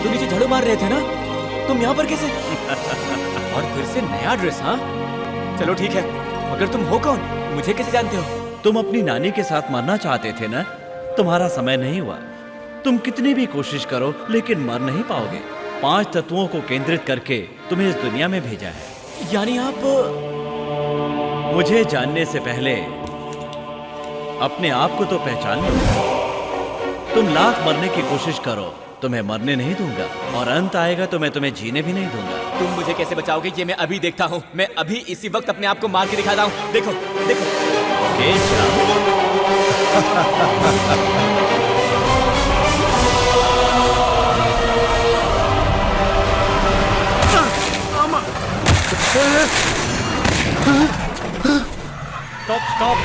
तुम नीचे झाड़ू मार रहे थे ना? तुम यहाँ पर कैसे? और फिर से नया ड्रेस? हाँ चलो ठीक है, मगर तुम हो कौन? मुझे कैसे जानते हो? तुम अपनी नानी के साथ मरना चाहते थे ना? तुम्हारा समय नहीं हुआ। तुम कितनी भी कोशिश करो लेकिन मर नहीं पाओगे। 5 तत्वों को केंद्रित करके तुम्हें इस दुनिया में भेजा है। यानी आप मुझे जानने से पहले अपने आप को तो पहचान लो। तुम लाख मरने की कोशिश करो, तुम्हें मरने नहीं दूंगा, और अंत आएगा तो मैं तुम्हें जीने भी नहीं दूंगा। तुम मुझे कैसे बचाओगे ये मैं अभी देखता हूँ। मैं अभी इसी वक्त अपने आप को मार के दिखाता हूँ। देखो देखो। स्टॉप।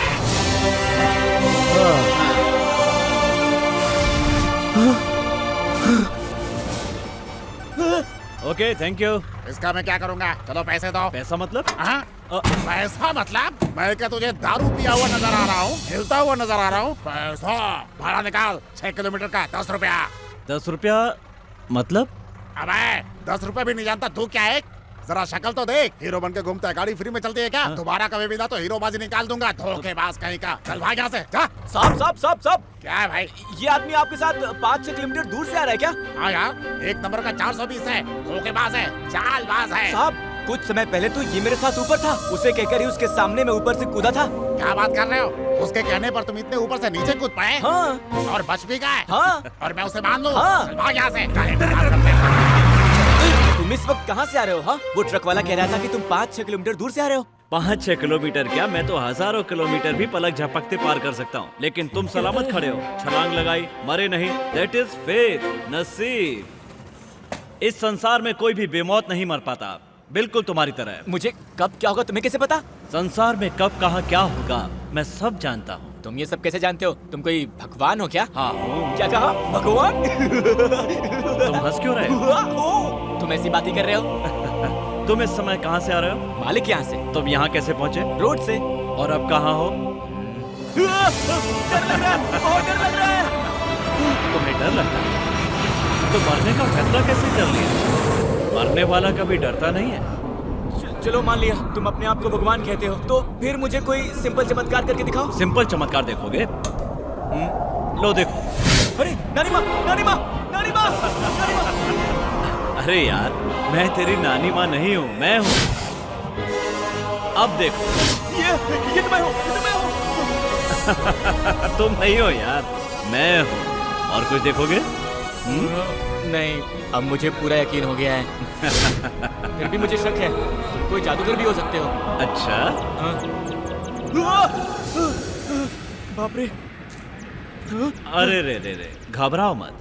Okay, thank you. इसका मैं क्या करूंगा? चलो पैसे दो। पैसा मतलब? हाँ? पैसा मतलब? मैं क्या तुझे दारू पिया हुआ नजर आ रहा हूँ? हिलता हुआ नजर आ रहा हूँ? पैसा भाड़ा निकाल। 6 किलोमीटर का 10 रुपया। 10 रुपया मतलब? अबे 10 रुपए भी नहीं जानता तू क्या है? जरा शक्ल तो देख, हीरो बन के घूमता है, गाड़ी फ्री में चलती है क्या? दोबारा कभी भी ना तो हीरो बाजी निकाल दूंगा। धोखेबाज कहीं का। चल भाग यहाँ से, जा। साहब क्या है भाई? ये आदमी आपके साथ 5-6 किलोमीटर दूर से आ रहा है क्या? हाँ यार, 1 नंबर का 420 है। धोखेबाज है, चालबाज है। साहब कुछ समय पहले तो ये मेरे साथ ऊपर था, उसे कहकर ही उसके सामने मैं ऊपर से कूदा था। क्या बात कर रहे हो? उसके कहने पर तुम इतने ऊपर से नीचे कूद पाए? हाँ। और बच भी गए? हाँ। और मैं उसे मान लूं? हाँ। चल भाग यहाँ से। तुम इस वक्त कहाँ से आ रहे हो? हाँ, वो ट्रक वाला कह रहा था कि तुम 5-6 किलोमीटर दूर से आ रहे हो। 5-6 किलोमीटर क्या, मैं तो हजारों किलोमीटर भी पलक झपकते पार कर सकता हूँ। लेकिन तुम सलामत खड़े हो, छलांग लगाई, मरे नहीं। दैट इज फेथ, नसीब। इस संसार में कोई भी बेमौत नहीं मर पाता, बिल्कुल तुम्हारी तरह है। मुझे कब क्या होगा तुम्हें कैसे पता? संसार में कब कहाँ क्या होगा मैं सब जानता हूँ। तुम ये सब कैसे जानते हो? तुम कोई भगवान हो क्या? हाँ। क्या कहा? भगवान? तुम हंस क्यों रहे हो? तुम ऐसी बातें कर रहे हो? तुम इस समय कहाँ से आ रहे हो? मालिक यहाँ से। तुम यहाँ कैसे पहुँचे? रोड से। और अब कहाँ हो? डर लग रहा है, बहुत डर लग रहा है। तुम्हें डर लगता है तो मरने का फैसला कैसे कर लिया? मरने वाला कभी डरता नहीं है। चलो मान लिया तुम अपने आप को भगवान कहते हो, तो फिर मुझे कोई सिंपल चमत्कार करके दिखाओ। सिंपल चमत्कार देखोगे? लो देखो। अरे नानी माँ, नानी माँ, नानी माँ, नानी माँ। अरे यार, मैं तेरी नानी माँ नहीं हूँ, मैं हूँ। अब देखो। ये तो मैं हूँ, तुम नहीं हो यार, मैं हूँ। और कुछ देखोगे? नहीं, अब मुझे पूरा यकीन हो गया है। फिर भी मुझे शक है, तुम कोई जादूगर भी हो सकते हो। अच्छा। बाप रे। अरे रे रे रे, घबराओ मत।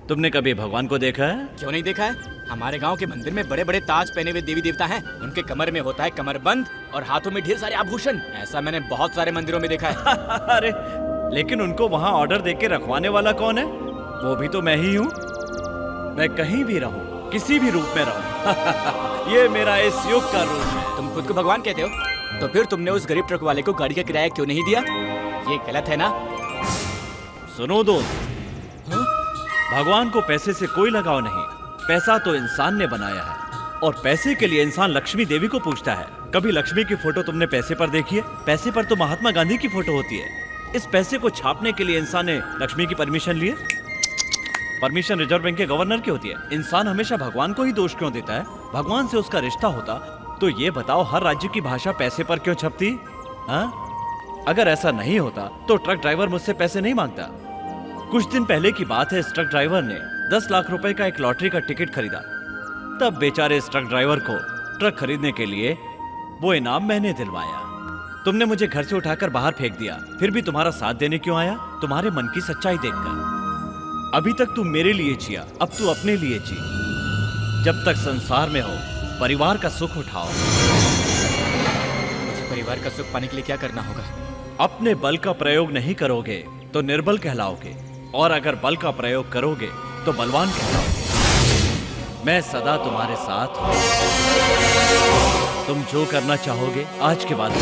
तुमने कभी भगवान को देखा है? क्यों नहीं देखा है? हमारे गांव के मंदिर में बड़े बड़े ताज पहने हुए देवी देवता हैं। उनके कमर में होता है कमरबंद और हाथों में ढेर सारे आभूषण। ऐसा मैंने बहुत सारे मंदिरों में देखा है। अरे लेकिन उनको वहाँ ऑर्डर देके रखवाने वाला कौन है? वो भी तो मैं ही हूँ। मैं कहीं भी रहूँ, किसी भी रूप में रहूँ। ये मेरा इस युग का रूप है। तुम खुद को भगवान कहते हो, तो फिर तुमने उस गरीब ट्रक वाले को गाड़ी का किराया क्यों नहीं दिया? ये गलत है ना? सुनो दोस्त, भगवान को पैसे से कोई लगाव नहीं। पैसा तो इंसान ने बनाया है, और पैसे के लिए इंसान लक्ष्मी देवी को पूछता है। कभी लक्ष्मी की फोटो तुमने पैसे पर देखी है? पैसे पर तो महात्मा गांधी की फोटो होती है। इस पैसे को छापने के लिए इंसान ने लक्ष्मी की परमिशन ली है? परमिशन रिजर्व बैंक के गवर्नर की होती है। इंसान हमेशा भगवान को ही दोष क्यों देता है? भगवान से उसका रिश्ता होता तो ये बताओ, हर राज्य की भाषा पैसे पर क्यों छपती? हाँ? अगर ऐसा नहीं होता तो ट्रक ड्राइवर मुझसे पैसे नहीं मांगता। कुछ दिन पहले की बात है, इस ट्रक ड्राइवर ने 10 लाख रुपए का एक लॉटरी का टिकट खरीदा। तब बेचारे इस ट्रक ड्राइवर को ट्रक खरीदने के लिए वो इनाम मैंने दिलवाया। तुमने मुझे घर से उठाकर बाहर फेंक दिया, फिर भी तुम्हारा साथ देने क्यों आया? तुम्हारे मन की सच्चाई देखकर। अभी तक तू मेरे लिए जिया, अब तू अपने लिए जी। जब तक संसार में हो, परिवार का सुख उठाओ। मुझे परिवार का सुख पाने के लिए क्या करना होगा? अपने बल का प्रयोग नहीं करोगे तो निर्बल कहलाओगे, और अगर बल का प्रयोग करोगे तो बलवान कहलाओगे। मैं सदा तुम्हारे साथ हूं। तुम जो करना चाहोगे आज के बाद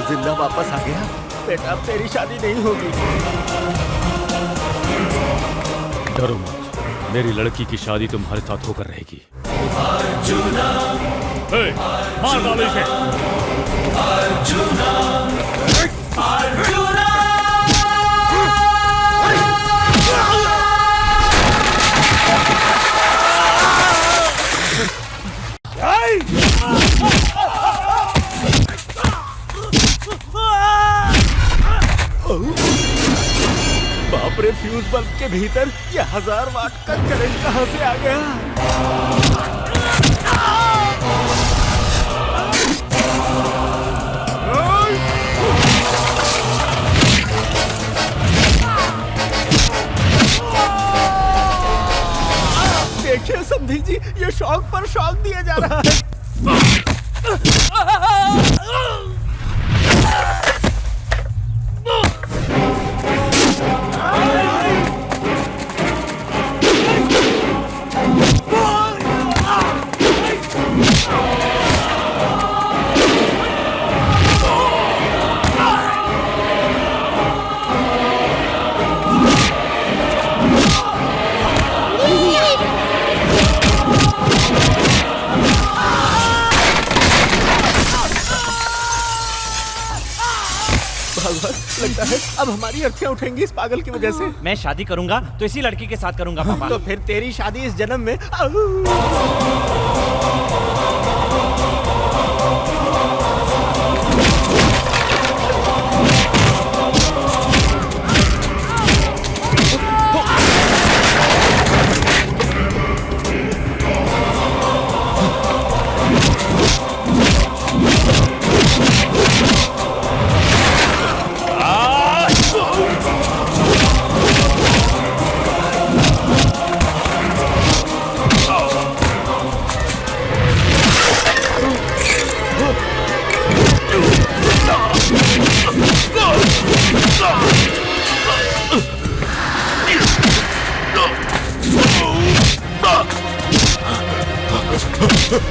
जिंदा वापस आ गया। बेटा, अब तेरी शादी नहीं होगी। डरो मत, मेरी लड़की की शादी तुम्हारे साथ होकर रहेगी। मार डालो इसे। बाप रे, फ्यूज बल्ब के भीतर ये 1000 वाट का करंट कहां से आ गया? देखिए समधी जी, ये शॉक पर शॉक दिया जा रहा है। लगता है अब हमारी अर्थियां उठेंगी इस पागल की वजह से। मैं शादी करूंगा तो इसी लड़की के साथ करूंगा पापा। तो फिर तेरी शादी इस जन्म में। मालकिन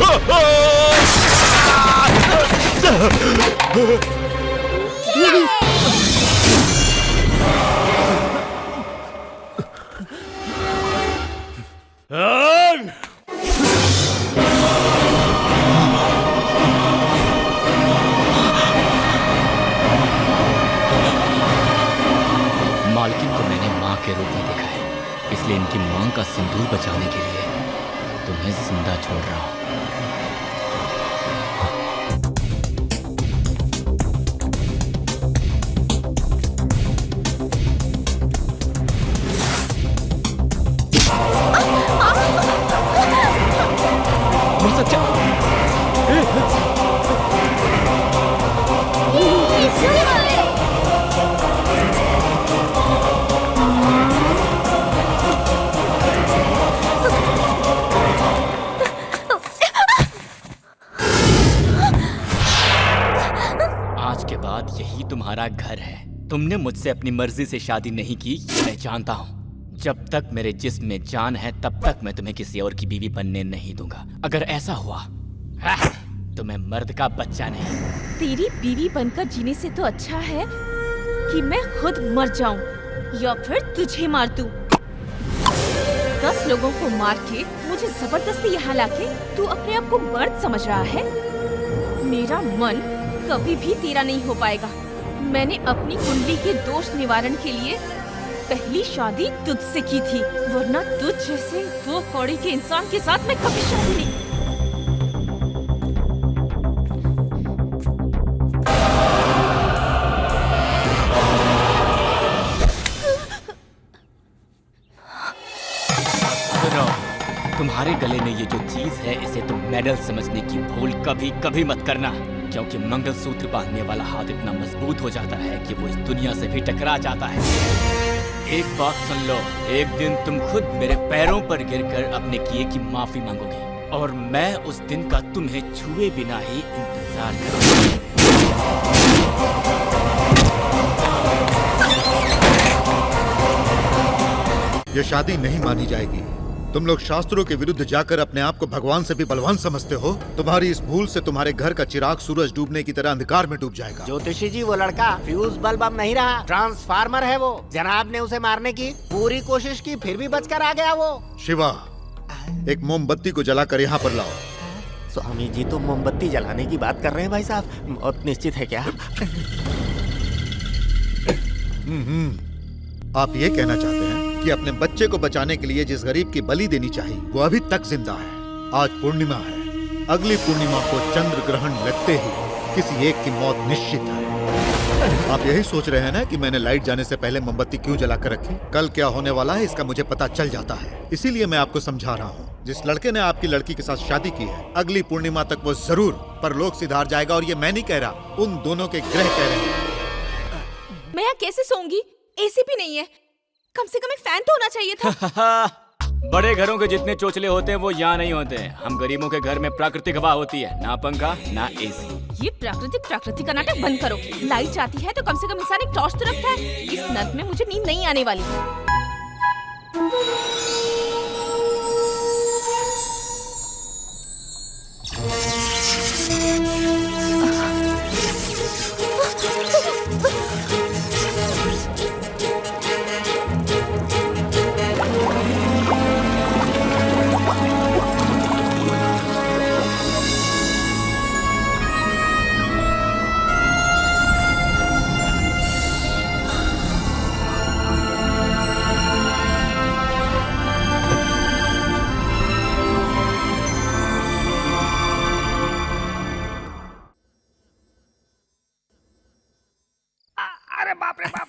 को मैंने माँ के रूप में देखा है, इसलिए इनकी माँ का सिंदूर बचाने के लिए तुम्हें जिंदा छोड़ रहा हूँ। आज के बाद यही तुम्हारा घर है। तुमने मुझसे अपनी मर्जी से शादी नहीं की, ये मैं जानता हूँ। जब तक मेरे जिस्म में जान है तब तक मैं तुम्हें किसी और की बीवी बनने नहीं दूंगा। अगर ऐसा हुआ तो मैं मर्द का बच्चा नहीं। तेरी बीवी बनकर जीने से तो अच्छा है कि मैं खुद मर जाऊं या फिर तुझे मार दूं। 10 लोगों को मार के मुझे जबरदस्ती यहाँ लाके तू अपने आप को मर्द समझ रहा है। मेरा मन कभी भी तेरा नहीं हो पाएगा। मैंने अपनी कुंडली के दोष निवारण के लिए पहली शादी तुझसे की थी, वरना तुझ जैसे 2 कौड़ी के इंसान के साथ मैं कभी शादी नहीं। तुम्हारे गले में ये जो चीज है इसे तुम मेडल समझने की भूल कभी कभी मत करना, क्योंकि मंगलसूत्र बांधने वाला हाथ इतना मजबूत हो जाता है कि वो इस दुनिया से भी टकरा जाता है। एक बात सुन लो, एक दिन तुम खुद मेरे पैरों पर गिरकर अपने किए की माफी मांगोगी और मैं उस दिन का तुम्हें छुए बिना ही इंतजार करूंगा। ये शादी नहीं मानी जाएगी। तुम लोग शास्त्रों के विरुद्ध जाकर अपने आप को भगवान से भी बलवान समझते हो। तुम्हारी इस भूल से तुम्हारे घर का चिराग सूरज डूबने की तरह अंधकार में डूब जाएगा। ज्योतिषी जी, वो लड़का फ्यूज बल्ब अब नहीं रहा, ट्रांसफार्मर है वो। जनाब ने उसे मारने की पूरी कोशिश की, फिर भी बचकर आ गया वो। शिवा, एक मोमबत्ती को जलाकर यहाँ पर लाओ। स्वामी जी, तो मोमबत्ती जलाने की बात कर रहे हैं भाई साहब? मौत निश्चित है क्या? आप ये कहना चाहते हैं कि अपने बच्चे को बचाने के लिए जिस गरीब की बलि देनी चाहिए वो अभी तक जिंदा है। आज पूर्णिमा है, अगली पूर्णिमा को चंद्र ग्रहण लगते ही किसी एक की मौत निश्चित है। आप यही सोच रहे हैं ना कि मैंने लाइट जाने से पहले मोमबत्ती क्यों जलाकर रखी? कल क्या होने वाला है इसका मुझे पता चल जाता है, इसीलिए मैं आपको समझा रहा हूँ। जिस लड़के ने आपकी लड़की के साथ शादी की है, अगली पूर्णिमा तक वो जरूर परलोक सिधार जाएगा। और ये मैं नहीं कह रहा, उन दोनों के ग्रह कह रहे हैं। मैं यहाँ कैसे सोऊंगी? एसी भी नहीं है, कम से कम एक फैन तो होना चाहिए था। बड़े घरों के जितने चोचले होते हैं वो यहाँ नहीं होते हैं। हम गरीबों के घर में प्राकृतिक हवा होती है, ना पंखा ना एसी। ये प्राकृतिक का नाटक बंद करो। लाइट जाती है तो कम से कम इंसान एक टॉर्च तो रखता है। इस नर्क में मुझे नींद नहीं आने वाली।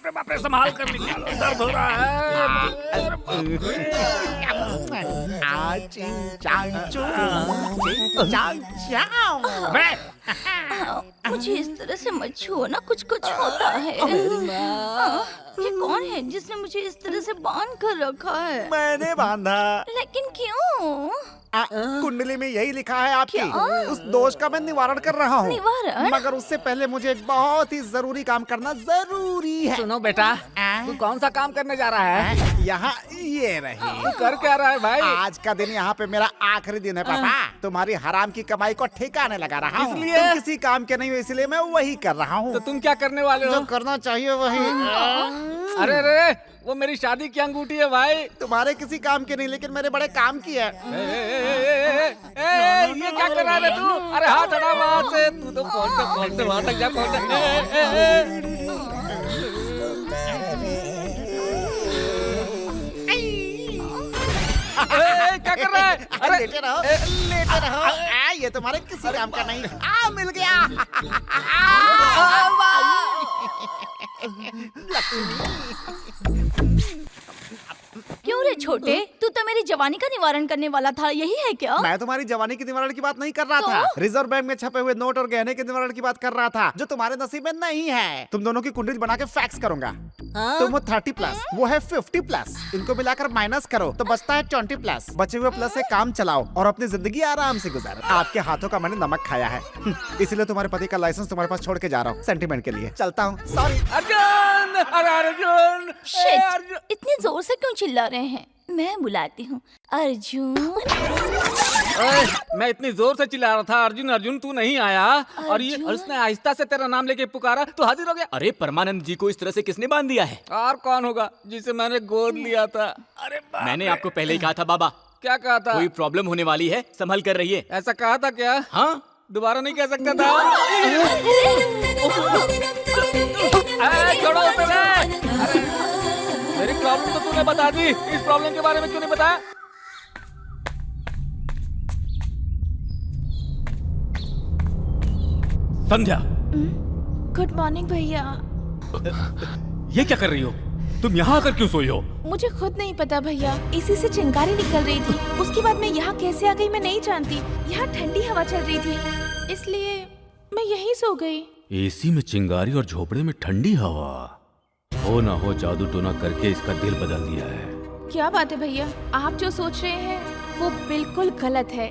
बाप रे, संभाल कर लीजिए, दर्द हो रहा है। मुझे इस तरह से मत छुओ ना, कुछ कुछ होता है। ये कौन है जिसने मुझे इस तरह से बांध कर रखा है? मैंने बांधा। लेकिन क्यों? कुंडली में यही लिखा है आपकी। उस दोष का मैं निवारण कर रहा हूँ, निवारण? मगर उससे पहले मुझे एक बहुत ही जरूरी काम करना जरूरी है। सुनो बेटा, तू कौन सा काम करने जा रहा है? यहाँ ये रही। तू कर क्या रहा है भाई? आज का दिन यहाँ पे मेरा आखिरी दिन है पापा। तुम्हारी हराम की कमाई को ठिकाने लगा रहा हूँ। इसलिए? तुम किसी काम के नहीं हो, इसलिए मैं वही कर रहा हूँ। तो तुम क्या करने वाले हो? जो करना चाहिए वही। अरे अरे, वो मेरी शादी की अंगूठी है भाई। तुम्हारे किसी काम की नहीं, लेकिन मेरे बड़े काम की है। ये क्या कर रहा है तू? अरे हाथ हटा वहाँ से। तू तो पहुँचते वहाँ तक जा पहुँचते। क्या कर रहा है? अरे लेटे रहो, लेटे रहो। ये तुम्हारे किसी काम का नहीं। मिल गया। क्यों रे छोटे, तू तो मेरी जवानी का निवारण करने वाला था, यही है क्या? मैं तुम्हारी जवानी के निवारण की बात नहीं कर रहा था। रिजर्व बैंक में छपे हुए नोट और गहने के निवारण की बात कर रहा था, जो तुम्हारे नसीब में नहीं है। तुम दोनों की कुंडली बना के फैक्स करूंगा। तुम हो 30+, वो है 50+। इनको मिलाकर माइनस करो तो बचता है 20+। बचे हुए प्लस से काम चलाओ और अपनी जिंदगी आराम से गुजारो। आपके हाथों का मैंने नमक खाया है, इसीलिए तुम्हारे पति का लाइसेंस तुम्हारे पास छोड़ के जा रहा हूँ, सेंटीमेंट के लिए। चलता हूँ, सॉरी। अर्जुन, अरे अर्जुन, शिट, इतने जोर से क्यों चिल्ला रहे हैं? मैं बुलाती हूँ। अर्जुन। मैं इतनी जोर से चिल्ला रहा था अर्जुन अर्जुन, तू नहीं आया। और ये उसने आहिस्ता से तेरा नाम लेके पुकारा, तू हाजिर हो गया। अरे परमानंद जी को इस तरह से किसने बांध दिया है? और कौन होगा, जिसे मैंने गोद लिया था। अरे मैंने आपको पहले ही कहा था बाबा। क्या कहा था? कोई प्रॉब्लम होने वाली है, संभल कर रहिए। ऐसा कहा था क्या? हाँ, दोबारा नहीं कह सकता था। छोड़ो उसे। मेरी प्रॉब्लम तो तूने बता दी, इस प्रॉब्लम के बारे में क्यों नहीं बताया? संध्या, गुड मॉर्निंग भैया। ये क्या कर रही हो? तुम यहाँ आकर क्यों सोई हो? मुझे खुद नहीं पता भैया, इसी से चिंगारी निकल रही थी। उसके बाद मैं यहाँ कैसे आ गई मैं नहीं जानती। यहाँ ठंडी हवा चल रही थी, इसलिए मैं यहीं सो गई। एसी में चिंगारी और झोपड़े में ठंडी हवा। हो ना हो जादू टोना करके इसका दिल बदल दिया है। क्या बात है भैया, आप जो सोच रहे हैं वो बिल्कुल गलत है।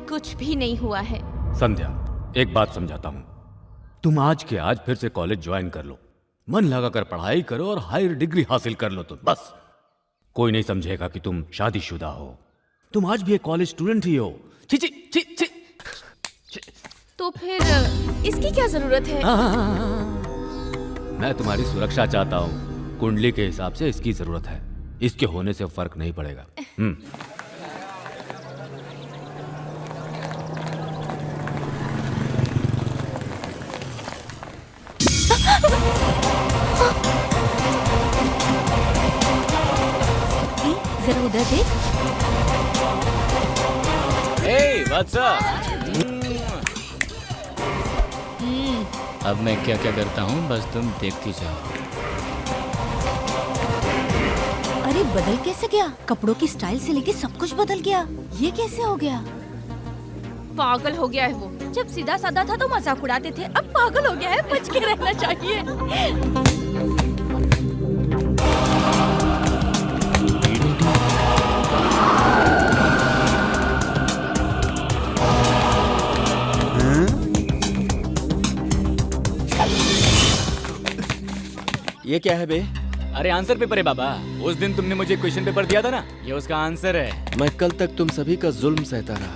कुछ भी नहीं हुआ है। संध्या, एक बात समझाता हूँ। तुम आज के आज फिर से कॉलेज ज्वाइन कर लो, मन लगाकर पढ़ाई करो और हायर डिग्री हासिल कर लो। तुम बस, कोई नहीं समझेगा कि तुम शादीशुदा हो। तुम आज भी एक कॉलेज स्टूडेंट ही हो। ची ची ची ची। तो फिर इसकी क्या जरूरत है? मैं तुम्हारी सुरक्षा चाहता हूँ। कुंडली के हिसाब से इसकी जरूरत है। इसके होने से फर्क नहीं पड़ेगा। जरा उधर देख। Hey, what's up? अब मैं क्या क्या करता हूँ बस तुम देखती जाओ। अरे बदल कैसे गया? कपड़ों की स्टाइल से लेके सब कुछ बदल गया। ये कैसे हो गया? पागल हो गया है वो। जब सीधा साधा था तो मजाक उड़ाते थे, अब पागल हो गया है। बच के रहना चाहिए। ये क्या है बे? अरे आंसर पेपर है बाबा। उस दिन तुमने मुझे क्वेश्चन पेपर दिया था ना, ये उसका आंसर है। मैं कल तक तुम सभी का जुल्म सहता रहा,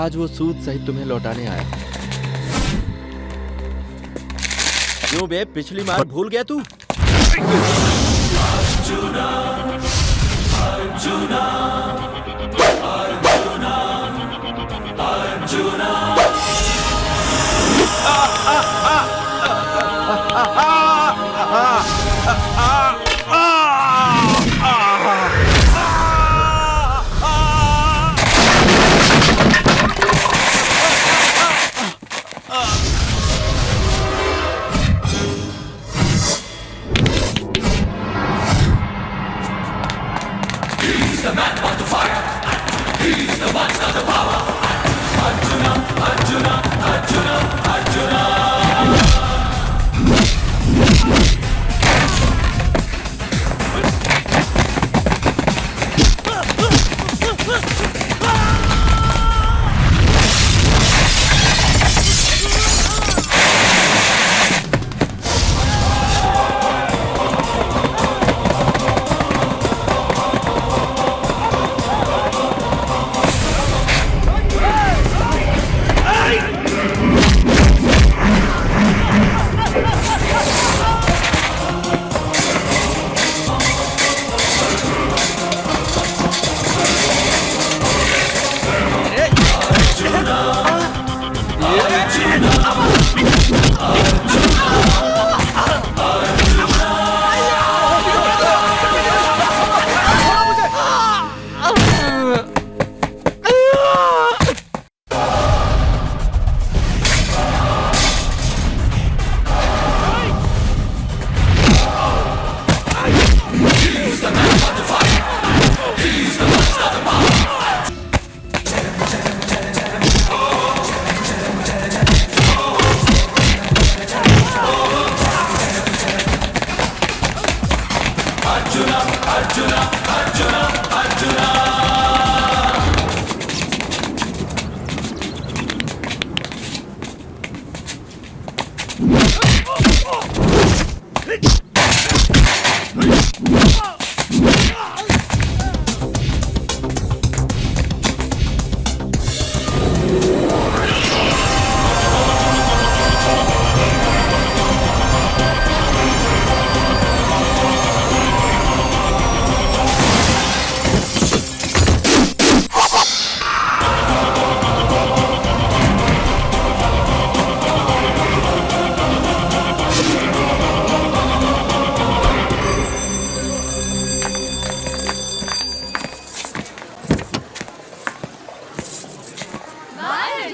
आज वो सूद सहित तुम्हें लौटाने आया। क्यों बे, पिछली मार भूल गया तू? Arjuna, arjuna, arjuna, arjuna. He's the man on the fire. He's the one got the power. Arjuna, Arjuna, Arjuna, Arjuna.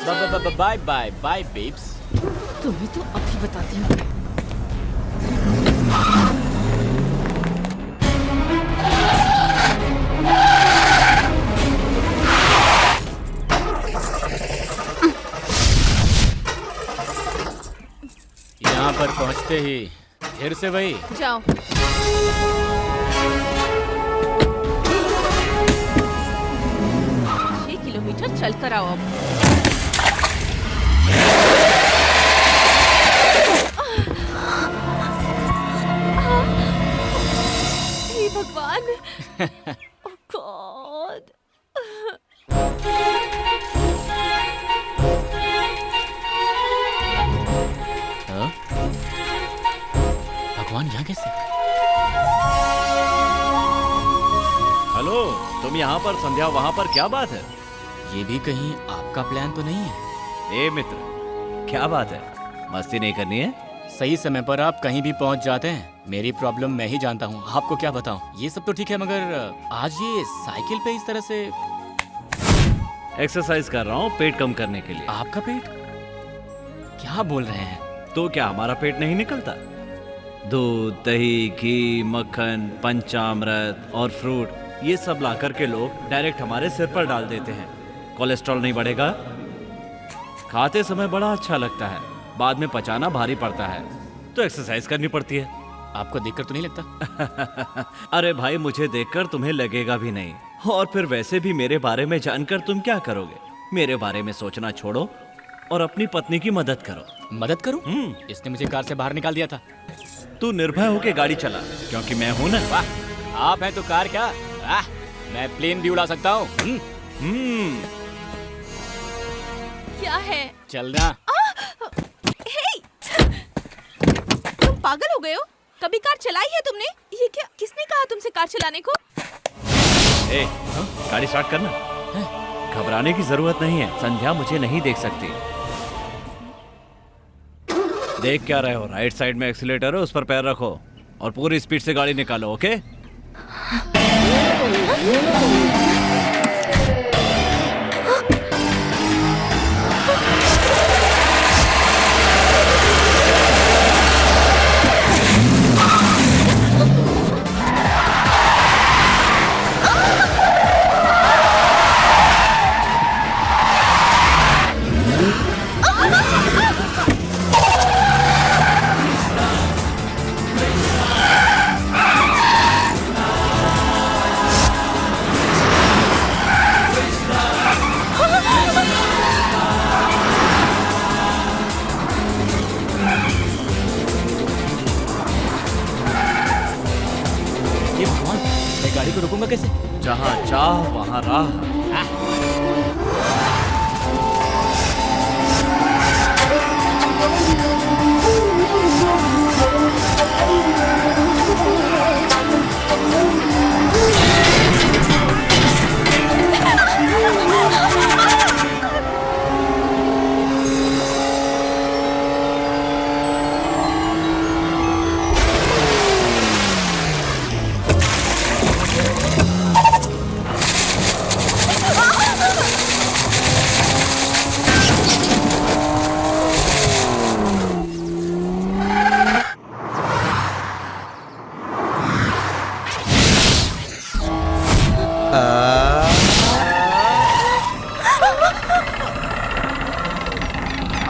Bye bye bye babes. तुम्हें तो अभी बताती हूँ। यहाँ पर पहुँचते ही फिर से वही। जाओ। 6 किलोमीटर चल कर आओ अब। हे भगवान। ओह गॉड। भगवान यहाँ कैसे? हेलो, तुम यहाँ पर, संध्या वहाँ पर, क्या बात है? ये भी कहीं आपका प्लान तो नहीं है? ए मित्र, क्या बात है? मस्ती नहीं करनी है? सही समय पर आप कहीं भी पहुँच जाते हैं। मेरी प्रॉब्लम मैं ही जानता हूँ, आपको क्या बताऊँ। ये सब तो ठीक है, मगर आज ये साइकिल पे इस तरह से। एक्सरसाइज कर रहा हूँ पेट कम करने के लिए। आपका पेट? क्या बोल रहे हैं? तो क्या हमारा पेट नहीं निकलता? दूध, दही, घी, मक्खन, पंचामृत और फ्रूट, ये सब ला करके लोग डायरेक्ट हमारे सिर पर डाल देते हैं। कोलेस्ट्रॉल नहीं बढ़ेगा? खाते समय बड़ा अच्छा लगता है, बाद में पचाना भारी पड़ता है, तो एक्सरसाइज करनी पड़ती है। आपको देखकर तो नहीं लगता? अरे भाई, मुझे देखकर तुम्हें लगेगा भी नहीं। और फिर वैसे भी मेरे बारे में जानकर तुम क्या करोगे? मेरे बारे में सोचना छोड़ो और अपनी पत्नी की मदद करो। मदद करूं? इसने मुझे कार से बाहर निकाल दिया था। तू निर्भय होके गाड़ी चला, क्योंकि मैं हूं ना। वाह, आप हैं तो कार क्या? मैं प्लेन भी उड़ा सकता हूँ। क्या है? चलना। हे! तुम पागल हो गए हो? कभी कार चलाई है तुमने? ये क्या? किसने कहा तुमसे कार चलाने को? ए, गाड़ी स्टार्ट करना। घबराने की जरूरत नहीं है, संध्या मुझे नहीं देख सकती। देख क्या रहे हो? राइट साइड में एक्सीलेटर है, उस पर पैर रखो और पूरी स्पीड से गाड़ी निकालो। ओके? गाड़ी को रोकूंगा कैसे? जहाँ चाह वहाँ राह।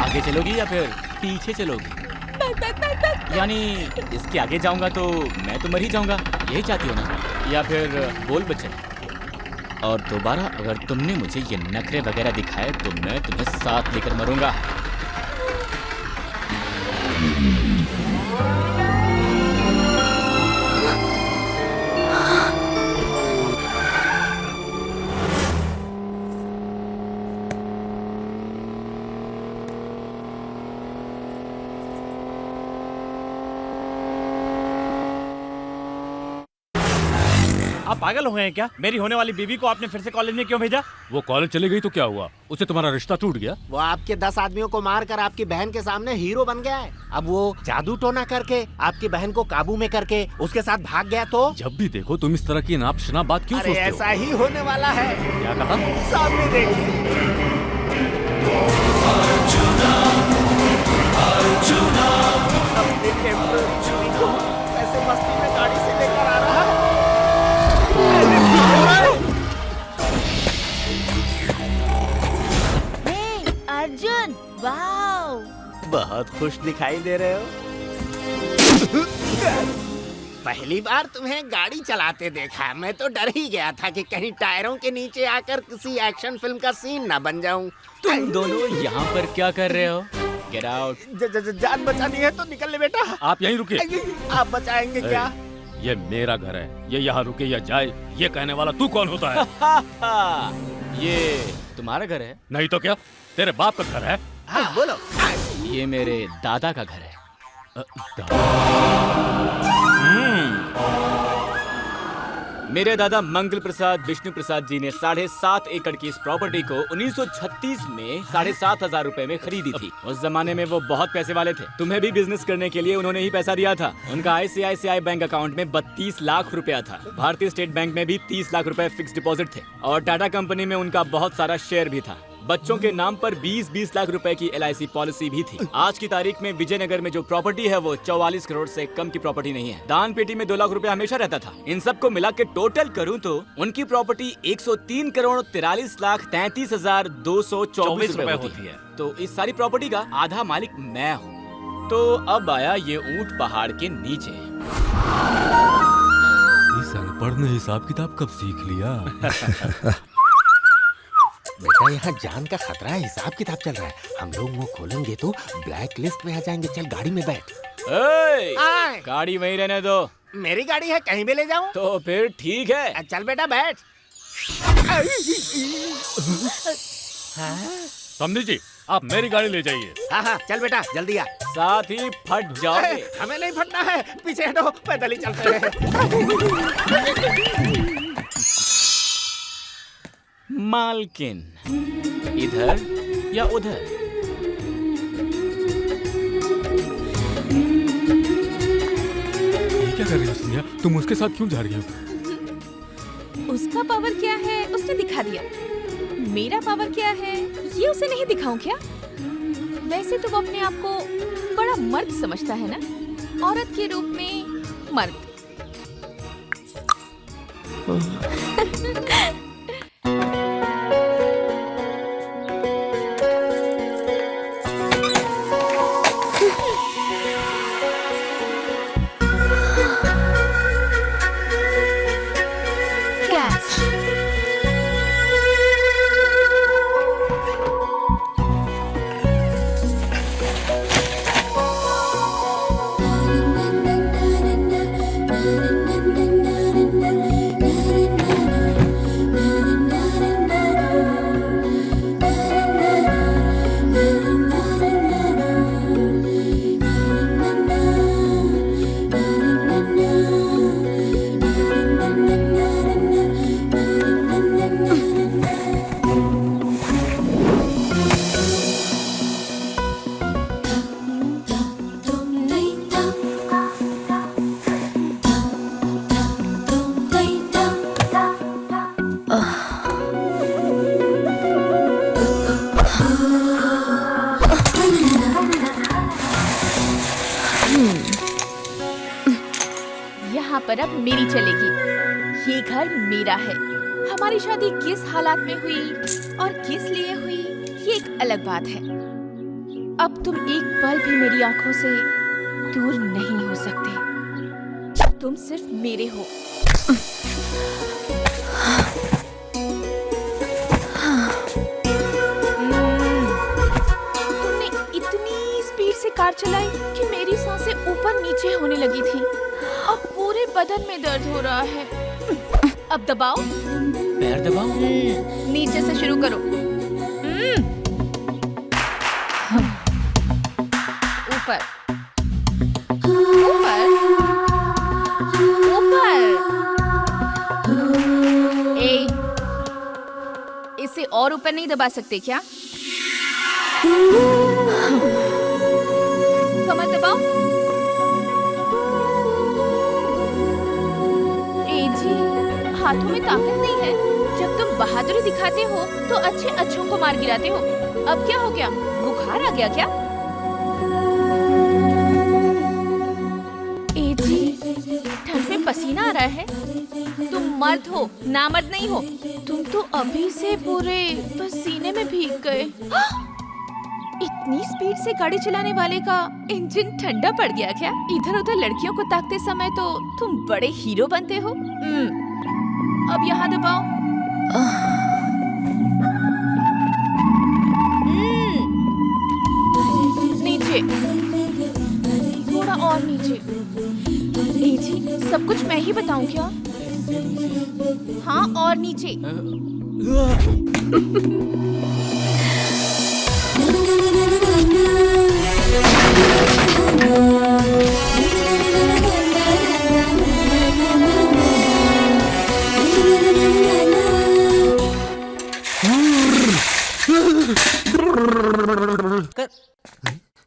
आगे चलोगी या फिर पीछे चलोगी? यानी इसके आगे जाऊंगा तो मैं तो मर ही जाऊंगा, यही चाहती हो ना? या फिर बोल बच्चन, और दोबारा अगर तुमने मुझे ये नखरे वगैरह दिखाए तो मैं तुम्हें साथ लेकर मरूंगा। आप पागल हो गए हैं क्या? मेरी होने वाली बीवी को आपने फिर से कॉलेज में क्यों भेजा? वो कॉलेज चली गई तो क्या हुआ? उससे तुम्हारा रिश्ता टूट गया? वो आपके 10 आदमियों को मारकर आपकी बहन के सामने हीरो बन गया है। अब वो जादू टोना करके आपकी बहन को काबू में करके उसके साथ भाग गया तो? जब भी देखो तुम इस तरह की नाप शनाप बात क्यों सोचते हो? ऐसा ही होने वाला है। क्या कहा? सामने देखिए। अपने टेम्पररी को ऐसे मस्ती में गाड़ी से लेकर आ रहा है। हे अर्जुन, वाओ! बहुत खुश दिखाई दे रहे हो। पहली बार तुम्हें गाड़ी चलाते देखा, मैं तो डर ही गया था कि कहीं टायरों के नीचे आकर किसी एक्शन फिल्म का सीन ना बन जाऊं। तुम दोनों यहाँ पर क्या कर रहे हो? Get out. जान बचानी है तो निकल ले बेटा। आप यहीं रुकिए। आप बचाएंगे क्या? ये मेरा घर है, ये यहाँ रुके या जाए, ये कहने वाला तू कौन होता है? ये तुम्हारा घर है? नहीं तो क्या, तेरे बाप का घर है। हाँ, बोलो। ये मेरे दादा का घर है। मेरे दादा मंगल प्रसाद विष्णु प्रसाद जी ने 7.5 एकड़ की इस प्रॉपर्टी को 1936 में 7,500 रुपए में खरीदी थी। उस जमाने में वो बहुत पैसे वाले थे। तुम्हें भी बिजनेस करने के लिए उन्होंने ही पैसा दिया था। उनका ICICI बैंक अकाउंट में 32 लाख रुपया था। भारतीय स्टेट बैंक में भी 30 लाख रुपए फिक्स डिपॉजिट थे और टाटा कंपनी में उनका बहुत सारा शेयर भी था। बच्चों के नाम पर 20-20 लाख रुपए की LIC पॉलिसी भी थी। आज की तारीख में विजयनगर में जो प्रॉपर्टी है वो 44 करोड़ से कम की प्रॉपर्टी नहीं है। दान पेटी में 2 लाख रुपए हमेशा रहता था। इन सबको मिला के टोटल करूं तो उनकी प्रॉपर्टी 103 करोड़ 43 लाख 33,224 रुपए होती है। तो इस सारी प्रॉपर्टी का आधा मालिक मैं हूँ। तो अब आया ये ऊंट पहाड़ के नीचे। इस अनपढ़ ने हिसाब किताब कब सीख लिया? बेटा यहाँ जान का खतरा है, हिसाब किताब चल रहा है। हम लोग वो खोलेंगे तो ब्लैक लिस्ट में आ जाएंगे। चल गाड़ी में बैठ। गाड़ी वहीं रहने दो। मेरी गाड़ी है, कहीं भी ले जाऊं? तो फिर ठीक है। चल बेटा बैठ। समझी जी, आप मेरी गाड़ी ले जाइए। हाँ हाँ चल बेटा जल्दी आ। साथ ही फट जाओगे। हमें नहीं फटना है, पीछे हटो, पैदल ही चलते हैं। मालकिन इधर या उधर? ये क्या कर रही हो सोनिया? तुम उसके साथ क्यों जा रही हो? उसका पावर क्या है उसने दिखा दिया। मेरा पावर क्या है ये उसे नहीं दिखाऊं क्या? वैसे तो वो अपने आप को बड़ा मर्द समझता है ना, औरत के रूप में मर्द। यहाँ पर अब मेरी चलेगी। ये घर मेरा है। हमारी शादी किस हालात में हुई और किस लिए हुई ये एक अलग बात है। अब तुम एक पल भी मेरी आंखों से दूर नहीं हो सकते। तुम सिर्फ मेरे हो। तुमने इतनी स्पीड से कार चलाई कि मेरी सांसें ऊपर नीचे होने लगी थी। अब पूरे बदन में दर्द हो रहा है। अब दबाओ। पैर दबाओ। नीचे से शुरू करो। ऊपर ऊपर ऊपर। इसे और ऊपर नहीं दबा सकते क्या? कमर दबाओ। हाथों में ताकत नहीं है। जब तुम बहादुरी दिखाते हो तो अच्छे अच्छों को मार गिराते हो। अब क्या हो गया, बुखार आ गया क्या? ए जी, ठंड में पसीना आ रहा है। तुम मर्द हो, नामर्द नहीं हो। तुम तो अभी से पूरे पसीने में भीग गए। इतनी स्पीड से गाड़ी चलाने वाले का इंजन ठंडा पड़ गया क्या? इधर उधर लड़कियों को ताकते समय तो तुम बड़े हीरो बनते हो। अब यहाँ दबाओ। नीचे, थोड़ा और नीचे। ए जी, सब कुछ मैं ही बताऊं क्या? हाँ, और नीचे।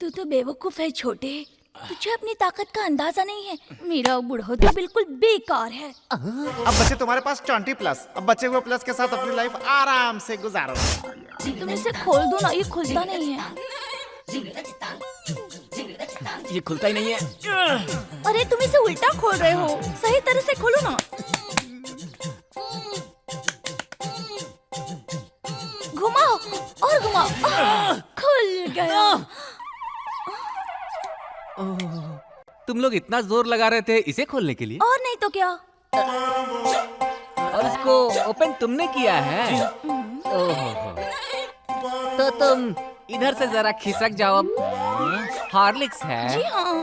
तू तो बेवकूफ है छोटे, तुझे अपनी ताकत का अंदाजा नहीं है। मेरा बुढ़ौती बिल्कुल बेकार है। अब बच्चे तुम्हारे पास 20+, अब बचे हुए प्लस के साथ अपनी लाइफ आराम से गुजारो। तुम इसे खोल दो ना, ये खुलता नहीं है। ये खुलता ही नहीं है। अरे तुम इसे उल्टा खोल रहे हो, सही तरह से खोलो ना। घुमाओ और घुमाओ। खुल गया। तुम लोग इतना जोर लगा रहे थे इसे खोलने के लिए? और नहीं तो क्या। और इसको ओपन तुमने किया है? ओहो। तो तुम इधर से जरा खिसक जाओ। हॉर्लिक्स है? जी हाँ।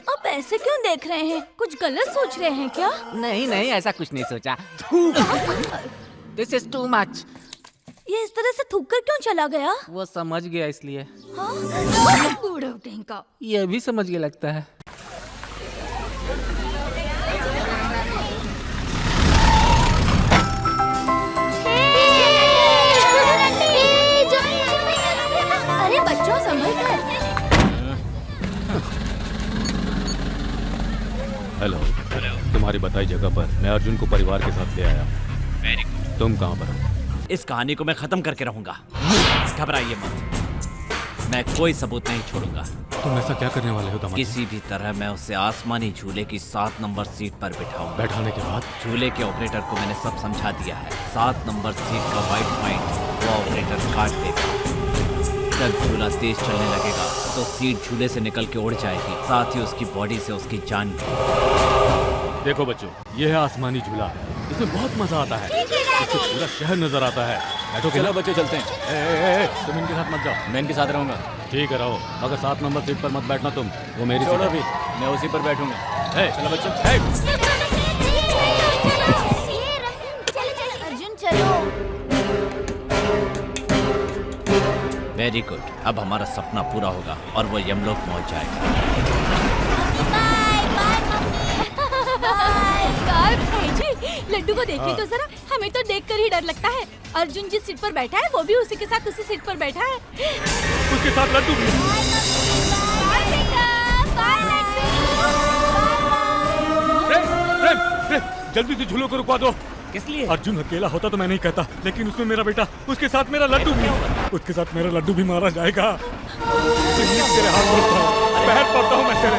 आप ऐसे क्यों देख रहे हैं? कुछ गलत सोच रहे हैं क्या? नहीं नहीं, ऐसा कुछ नहीं सोचा। This is too much. ये इस तरह से थूक कर क्यों चला गया? वो समझ गया इसलिए। हाँ? बूढ़ा ढेंका। ये भी समझ गया लगता है। अरे बच्चों संभल कर। हेलो, तुम्हारी बताई जगह पर मैं अर्जुन को परिवार के साथ ले आया। तुम कहाँ पर हो? इस कहानी को मैं खत्म करके रहूंगा। घबराइए मत, मैं कोई सबूत नहीं छोड़ूंगा। तुम ऐसा क्या करने वाले हो दामाद? किसी भी तरह मैं उसे आसमानी झूले की 7 नंबर सीट पर बिठाऊंगा। बैठाने के बाद झूले के ऑपरेटर को मैंने सब समझा दिया है। 7 नंबर सीट का वाइट पॉइंट वो ऑपरेटर काट देगा। जब झूला तेज चलने लगेगा तो सीट झूले से निकल के उड़ जाएगी, साथ ही उसकी बॉडी से उसकी जान भी। देखो बच्चों, ये है आसमानी झूला। इसमें बहुत मजा आता है। इससे पूरा शहर नजर आता है। बैठो। चलो बच्चों चलते हैं। तुम इनके साथ मत जाओ। मैं इनके साथ रहूंगा। ठीक है रहो, मगर 7 नंबर सीट पर मत बैठना तुम। वो मेरी छोड़ो सीट भी, है। मैं उसी पर बैठूंगा। चलो बच्चों। अर्जुन चलो। वेरी गुड, अब हमारा सपना पूरा होगा और वो यमलोक पहुंच जाएगा। लड्डू को देखिए तो जरा, हमें तो देखकर ही डर लगता है। अर्जुन जिस सीट पर बैठा है वो भी उसी के साथ उसी सीट पर बैठा है। उसके साथ लड्डू भी। जल्दी से झूलों को रुकवा दो। किस लिए? अर्जुन अकेला होता तो मैं नहीं कहता, लेकिन उसमें मेरा बेटा, उसके साथ मेरा लड्डू भी, उसके साथ मेरा लड्डू भी मारा जाएगा। तेरे हाथ जोड़ता हूं, पैर पड़ता हूं मैं तेरे।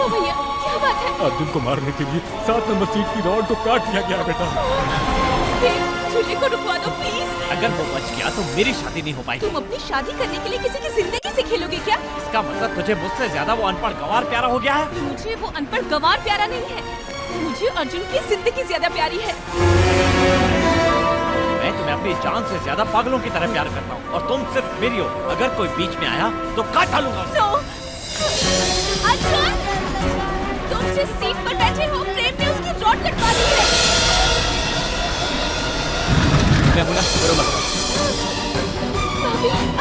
भैया क्या बात है? अर्जुन को मारने के लिए 7 नंबर सीट की रॉड को काट दिया गया बेटा। झूले को रुकवा दो प्लीज। अगर वो बच गया तो मेरी शादी नहीं हो पाएगी। तुम अपनी शादी करने के लिए किसी की जिंदगी से खेलोगे क्या? इसका मतलब तुझे मुझसे ज्यादा वो अनपढ़ गंवार प्यारा हो गया है? मुझे वो अनपढ़ गंवार प्यारा नहीं है, मुझे अर्जुन की जिंदगी ज्यादा प्यारी है। मैं तुम्हें अपनी जान से ज्यादा पागलों की तरह प्यार करता हूँ और तुम सिर्फ मेरी हो। अगर कोई बीच में आया तो काट डालूंगा उसे। अर्जुन, तुम जिस सीट पर बैठे हो प्रेम ने उसकी रॉड कटवा दी है। मैं बोला करो मत।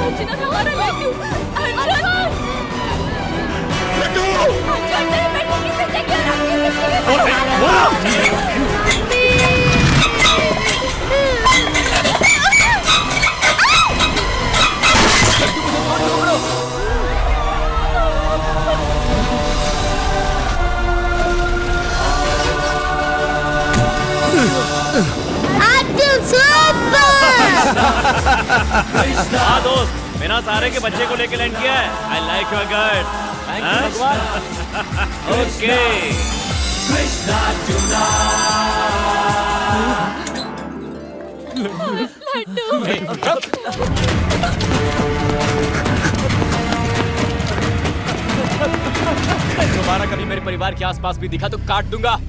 अर्जुन और हमारा लड्डू। अर्जुन, अर्जुन मेरे बेटे की जिंदगी और हाँ दोस्त, बिना सारे के बच्चे को लेके लैंड किया है। I like your guts. Thank you भगवान। ओके। दोबारा कभी मेरे परिवार के आसपास भी दिखा तो काट दूंगा।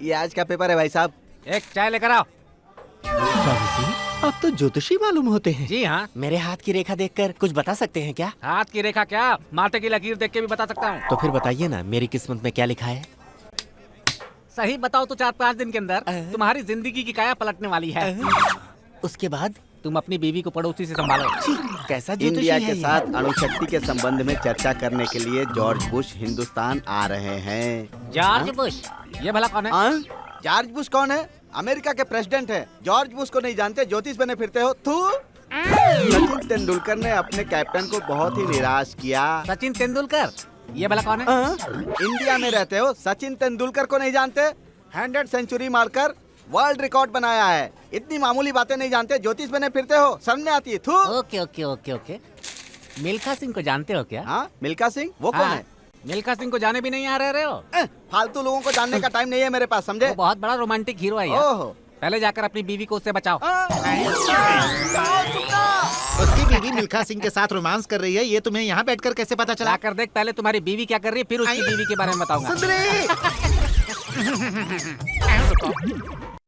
ये आज का पेपर है भाई साहब। एक चाय लेकर आओ। स्वामी जी, आप तो ज्योतिषी मालूम होते हैं। जी हाँ। मेरे हाथ की रेखा देखकर कुछ बता सकते हैं क्या? हाथ की रेखा क्या, माथे की लकीर देख के भी बता सकता हूँ। तो फिर बताइए ना, मेरी किस्मत में क्या लिखा है? सही बताओ तो 4-5 दिन के अंदर तुम्हारी जिंदगी की काया पलटने वाली है। उसके बाद तुम अपनी बीवी को पड़ोसी से संभालो। कैसा इंडिया के साथ अणुशक्ति के संबंध में चर्चा करने के लिए जॉर्ज बुश हिंदुस्तान आ रहे हैं। जॉर्ज बुश, ये भला कौन है? जॉर्ज बुश कौन है? अमेरिका के प्रेसिडेंट है। जॉर्ज बुश को नहीं जानते, ज्योतिष बने फिरते हो। तू सचिन तेंदुलकर ने अपने कैप्टन को बहुत ही निराश किया। सचिन तेंदुलकर, ये भला कौन है? इंडिया में रहते हो, सचिन तेंदुलकर को नहीं जानते? 100 सेंचुरी मारकर वर्ल्ड रिकॉर्ड बनाया है। इतनी मामूली बातें नहीं जानते, ज्योतिष बने फिरते हो, समझ में आती है। थू। Okay okay okay okay. Milkha Singh को जानते हो क्या? हाँ, मिल्खा सिंह वो कौन है? मिल्खा सिंह को जाने भी नहीं आ रहे हो? फालतू लोगों को जानने का टाइम नहीं है मेरे पास, समझे? वो बहुत बड़ा रोमांटिक हीरो है यार। ओहो। पहले जाकर अपनी बीवी को उससे बचाओ। उसकी बीवी मिल्खा सिंह के साथ रोमांस कर रही है, ये तुम्हें यहाँ बैठकर कैसे पता चला? जाकर देख, पहले तुम्हारी बीवी क्या कर रही है, फिर उसकी बीवी के बारे में बताऊंगा।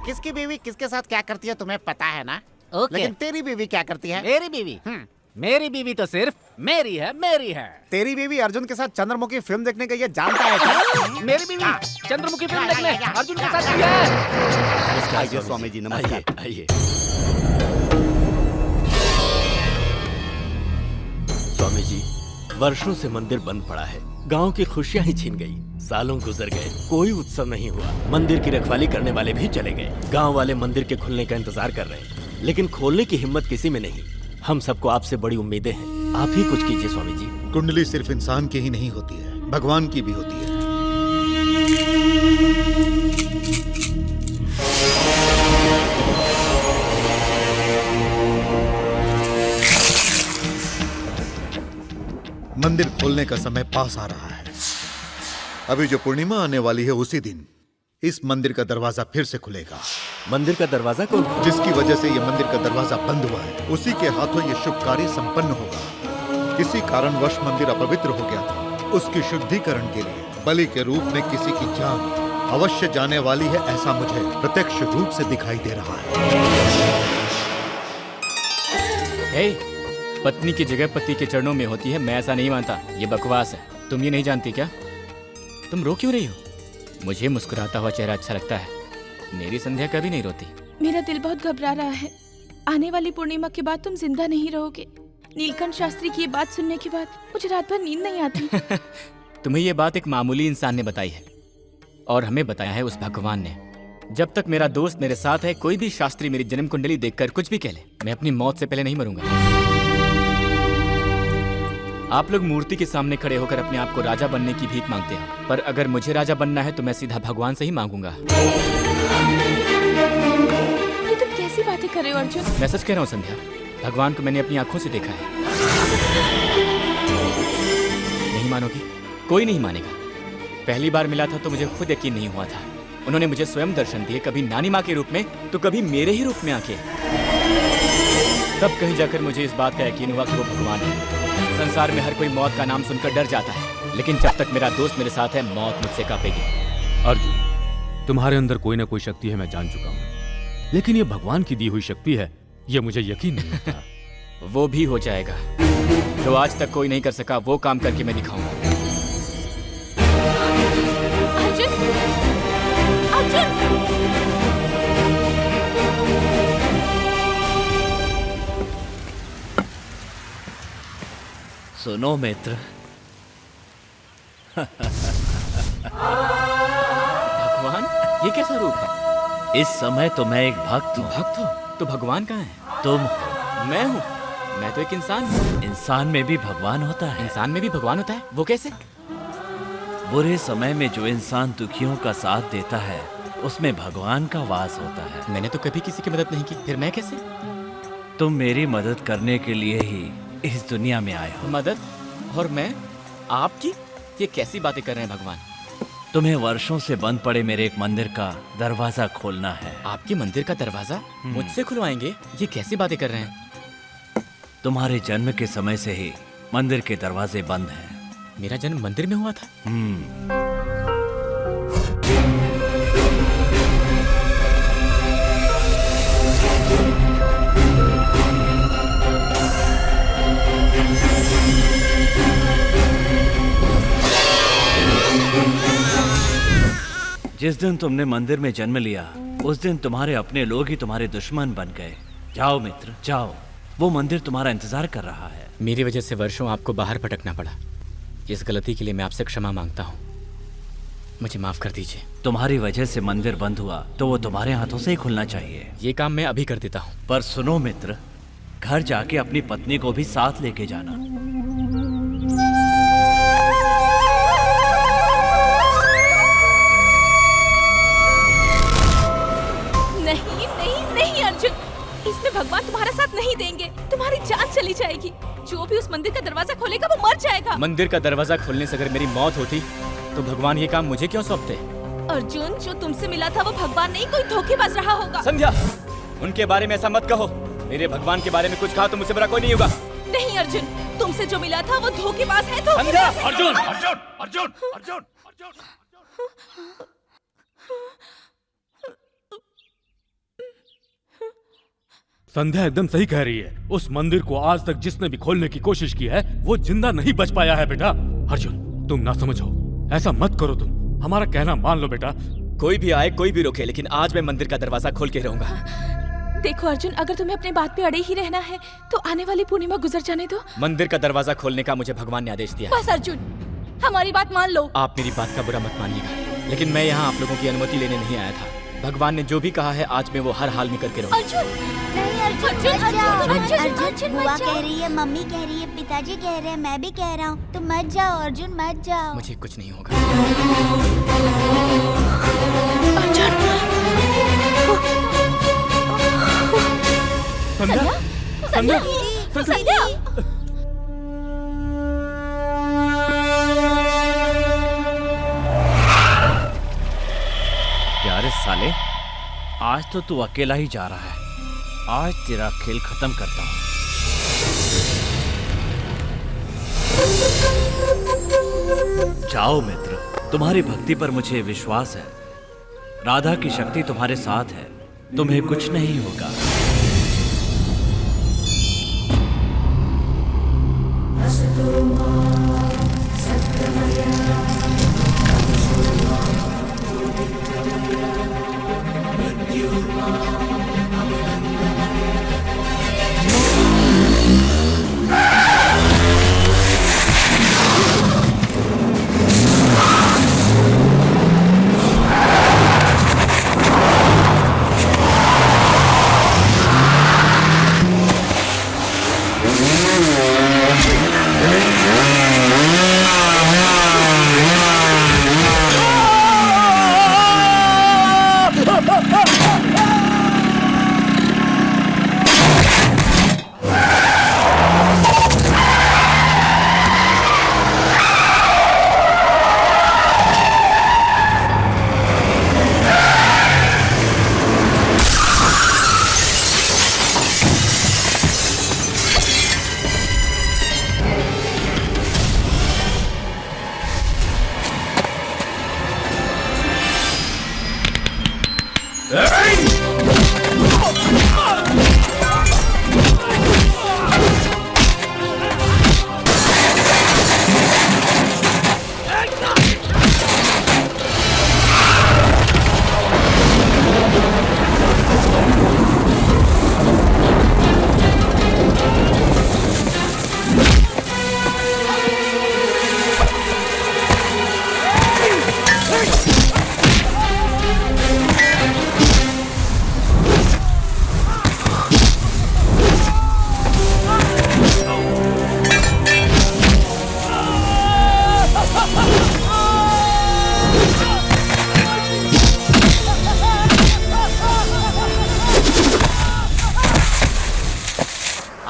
किसकी बीवी किसके साथ क्या करती है तुम्हें पता है ना? ओके। लेकिन तेरी बीवी क्या करती है? मेरी बीवी? मेरी बीवी तो सिर्फ मेरी है, मेरी है। तेरी बीवी अर्जुन के साथ चंद्रमुखी फिल्म देखने गई है, जानता है क्या? मेरी बीवी चंद्रमुखी फिल्म देखने अर्जुन के साथ गई है। आइए स्वामी जी, नमस्कार। आइए। स्वामी जी, वर्षों से मंदिर बंद पड़ा है। गांव की खुशियां ही छीन गई। सालों गुजर गए, कोई उत्सव नहीं हुआ। मंदिर की रखवाली करने वाले भी चले गए। गांव वाले मंदिर के खुलने का इंतजार कर रहे हैं, लेकिन खोलने की हिम्मत किसी में नहीं। हम सबको आपसे बड़ी उम्मीदें हैं, आप ही कुछ कीजिए स्वामी जी। कुंडली सिर्फ इंसान की ही नहीं होती है, भगवान की भी होती है। मंदिर खोलने का समय पास आ रहा है। अभी जो पूर्णिमा आने वाली है, उसी दिन इस मंदिर का दरवाजा फिर से खुलेगा। मंदिर का दरवाजा कौन? जिसकी वजह से यह मंदिर का दरवाजा बंद हुआ है, उसी के हाथों यह शुभ कार्य संपन्न होगा। किसी कारणवश मंदिर अपवित्र हो गया था, उसकी शुद्धिकरण के लिए बलि के रूप में किसी की जान अवश्य जाने वाली है, ऐसा मुझे प्रत्यक्ष रूप से दिखाई दे रहा है। पत्नी की जगह पति के चरणों में होती है, मैं ऐसा नहीं मानता। ये बकवास है। तुम ये नहीं जानती क्या? तुम रो क्यों रही हो? मुझे मुस्कुराता हुआ चेहरा अच्छा लगता है। मेरी संध्या कभी नहीं रोती। मेरा दिल बहुत घबरा रहा है। आने वाली पूर्णिमा के बाद तुम जिंदा नहीं रहोगे। नीलकंठ शास्त्री की ये बात सुनने के बाद मुझे रात भर नींद नहीं आती। तुम्हें ये बात एक मामूली इंसान ने बताई है, और हमें बताया है उस भगवान ने। जब तक मेरा दोस्त मेरे साथ है, कोई भी शास्त्री मेरी जन्म कुंडली देखकर कुछ भी कह ले, मैं अपनी मौत से पहले नहीं मरूंगा। आप लोग मूर्ति के सामने खड़े होकर अपने आप को राजा बनने की भीख मांगते हो, पर अगर मुझे राजा बनना है तो मैं सीधा भगवान से ही मांगूंगा। ये तुम कैसी बातें कर रहे हो अर्जुन? मैं सच कह रहा हूँ संध्या, भगवान को मैंने अपनी आंखों से देखा है। नहीं मानोगी? कोई नहीं मानेगा। पहली बार मिला था तो मुझे खुद यकीन नहीं हुआ था। उन्होंने मुझे स्वयं दर्शन दिए, कभी नानी माँ के रूप में तो कभी मेरे ही रूप में आके। तब कहीं जाकर मुझे इस बात का यकीन हुआ कि वो भगवान है। संसार में हर कोई मौत का नाम सुनकर डर जाता है, लेकिन जब तक मेरा दोस्त मेरे साथ है, मौत मुझसे कांपेगी। अर्जुन, तुम्हारे अंदर कोई ना कोई शक्ति है, मैं जान चुका हूँ, लेकिन ये भगवान की दी हुई शक्ति है, ये मुझे यकीन नहीं होता। वो भी हो जाएगा। जो आज तक कोई नहीं कर सका, वो काम करके मैं दिखाऊंगा। अर्जुन! अर्जुन! सुनो मित्र, भगवान, ये कैसा रूप है? इस समय तो मैं एक भक्त हूँ। भक्त हो तो भगवान कहाँ है? तुम? मैं हूँ। मैं तो एक इंसान हूँ। इंसान में भी भगवान होता है? इंसान में भी भगवान होता है? वो कैसे? बुरे समय में जो इंसान दुखियों का साथ देता है उसमें भगवान का वास होता है। मैंने तो कभी किसी की मदद नहीं की, फिर मैं कैसे? तुम मेरी मदद करने के लिए ही इस दुनिया में आए हो। मदद? और मैं आपकी? ये कैसी बातें कर रहे हैं भगवान? तुम्हें वर्षों से बंद पड़े मेरे एक मंदिर का दरवाजा खोलना है। आपके मंदिर का दरवाजा मुझसे खुलवाएंगे? ये कैसी बातें कर रहे हैं? तुम्हारे जन्म के समय से ही मंदिर के दरवाजे बंद हैं। मेरा जन्म मंदिर में हुआ था? जिस दिन तुमने मंदिर में जन्म लिया उस दिन तुम्हारे अपने लोग ही तुम्हारे दुश्मन बन गए। जाओ मित्र, जाओ, वो मंदिर तुम्हारा इंतजार कर रहा है। मेरी वजह से वर्षों आपको बाहर भटकना पड़ा। इस गलती के लिए मैं आपसे क्षमा मांगता हूँ। मुझे माफ कर दीजिए। तुम्हारी वजह से मंदिर बंद हुआ तो वो तुम्हारे हाथों से ही खुलना चाहिए। ये काम मैं अभी कर देता हूँ। पर सुनो मित्र, घर जाके अपनी पत्नी को भी साथ लेके जाना। नहीं नहीं नहीं अर्जुन, इसमें भगवान तुम्हारा साथ नहीं देंगे। तुम्हारी जान चली जाएगी। जो भी उस मंदिर का दरवाजा खोलेगा वो मर जाएगा। मंदिर का दरवाजा खोलने से अगर मेरी मौत होती तो भगवान ये काम मुझे क्यों सौंपते? अर्जुन, जो तुमसे मिला था वो भगवान नहीं, कोई धोखेबाज रहा होगा। संध्या, उनके बारे में ऐसा मत कहो। मेरे भगवान के बारे में कुछ कहा तो मुझसे बड़ा कोई नहीं होगा। नहीं अर्जुन, तुमसे जो मिला था वो धोखेबाज है। संध्या! अर्जुन, अर्जुन, अर्जुन, अर्जुन, अर्जुन। संध्या एकदम सही कह रही है। उस मंदिर को आज तक जिसने भी खोलने की कोशिश की है वो जिंदा नहीं बच पाया है बेटा। अर्जुन, तुम ना समझो, ऐसा मत करो। तुम हमारा कहना मान लो बेटा। कोई भी आए, कोई भी रोके, लेकिन आज मैं मंदिर का दरवाजा खोल के रहूंगा। देखो अर्जुन, अगर तुम्हें अपने बात पे अड़े ही रहना है तो आने वाली पूर्णिमा गुजर जाने दो। मंदिर का दरवाजा खोलने का मुझे भगवान ने आदेश दिया। बस अर्जुन, हमारी बात मान लो। आप मेरी बात का बुरा मत मानिएगा, लेकिन मैं यहाँ आप लोगों की अनुमति लेने नहीं आया था। भगवान ने जो भी कहा है आज मैं वो हर हाल में करके रहूंगा। अर्जुन, नहीं अर्जुन, अर्जुन, मत जाओ। अर्जुन, अर्जुन, अर्जुन, बुआ मत जाओ। कह रही है, मम्मी कह रही है, पिताजी कह रहे हैं, मैं भी कह रहा हूँ। तुम मत जाओ अर्जुन, मत जाओ। मुझे कुछ नहीं होगा। संध्या, संध्या, संध्या। यार साले, आज तो तू अकेला ही जा रहा है। आज तेरा खेल खत्म करता हूँ। जाओ मित्र, तुम्हारी भक्ति पर मुझे विश्वास है। राधा की शक्ति तुम्हारे साथ है, तुम्हें कुछ नहीं होगा।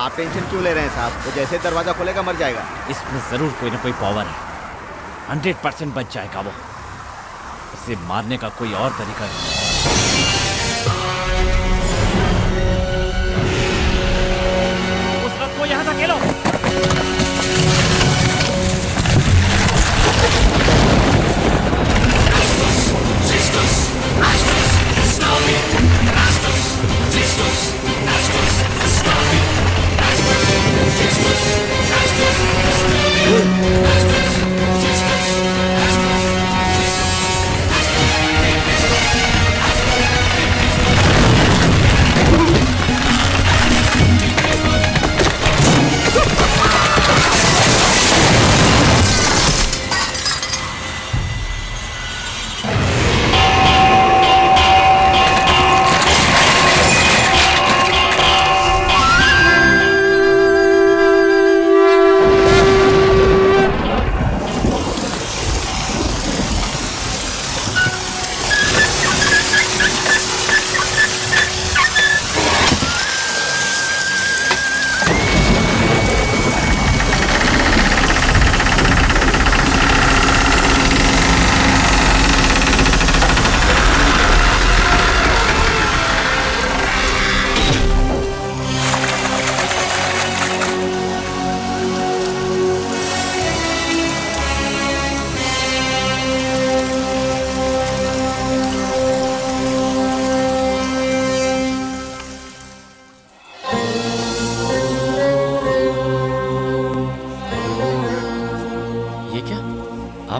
आप टेंशन क्यों ले रहे हैं साहब? वो जैसे दरवाजा खोलेगा मर जाएगा। इसमें जरूर कोई ना कोई पावर है। 100% बच जाएगा वो। इसे मारने का कोई और तरीका नहीं। उस वक्त को यहाँ धकेलो।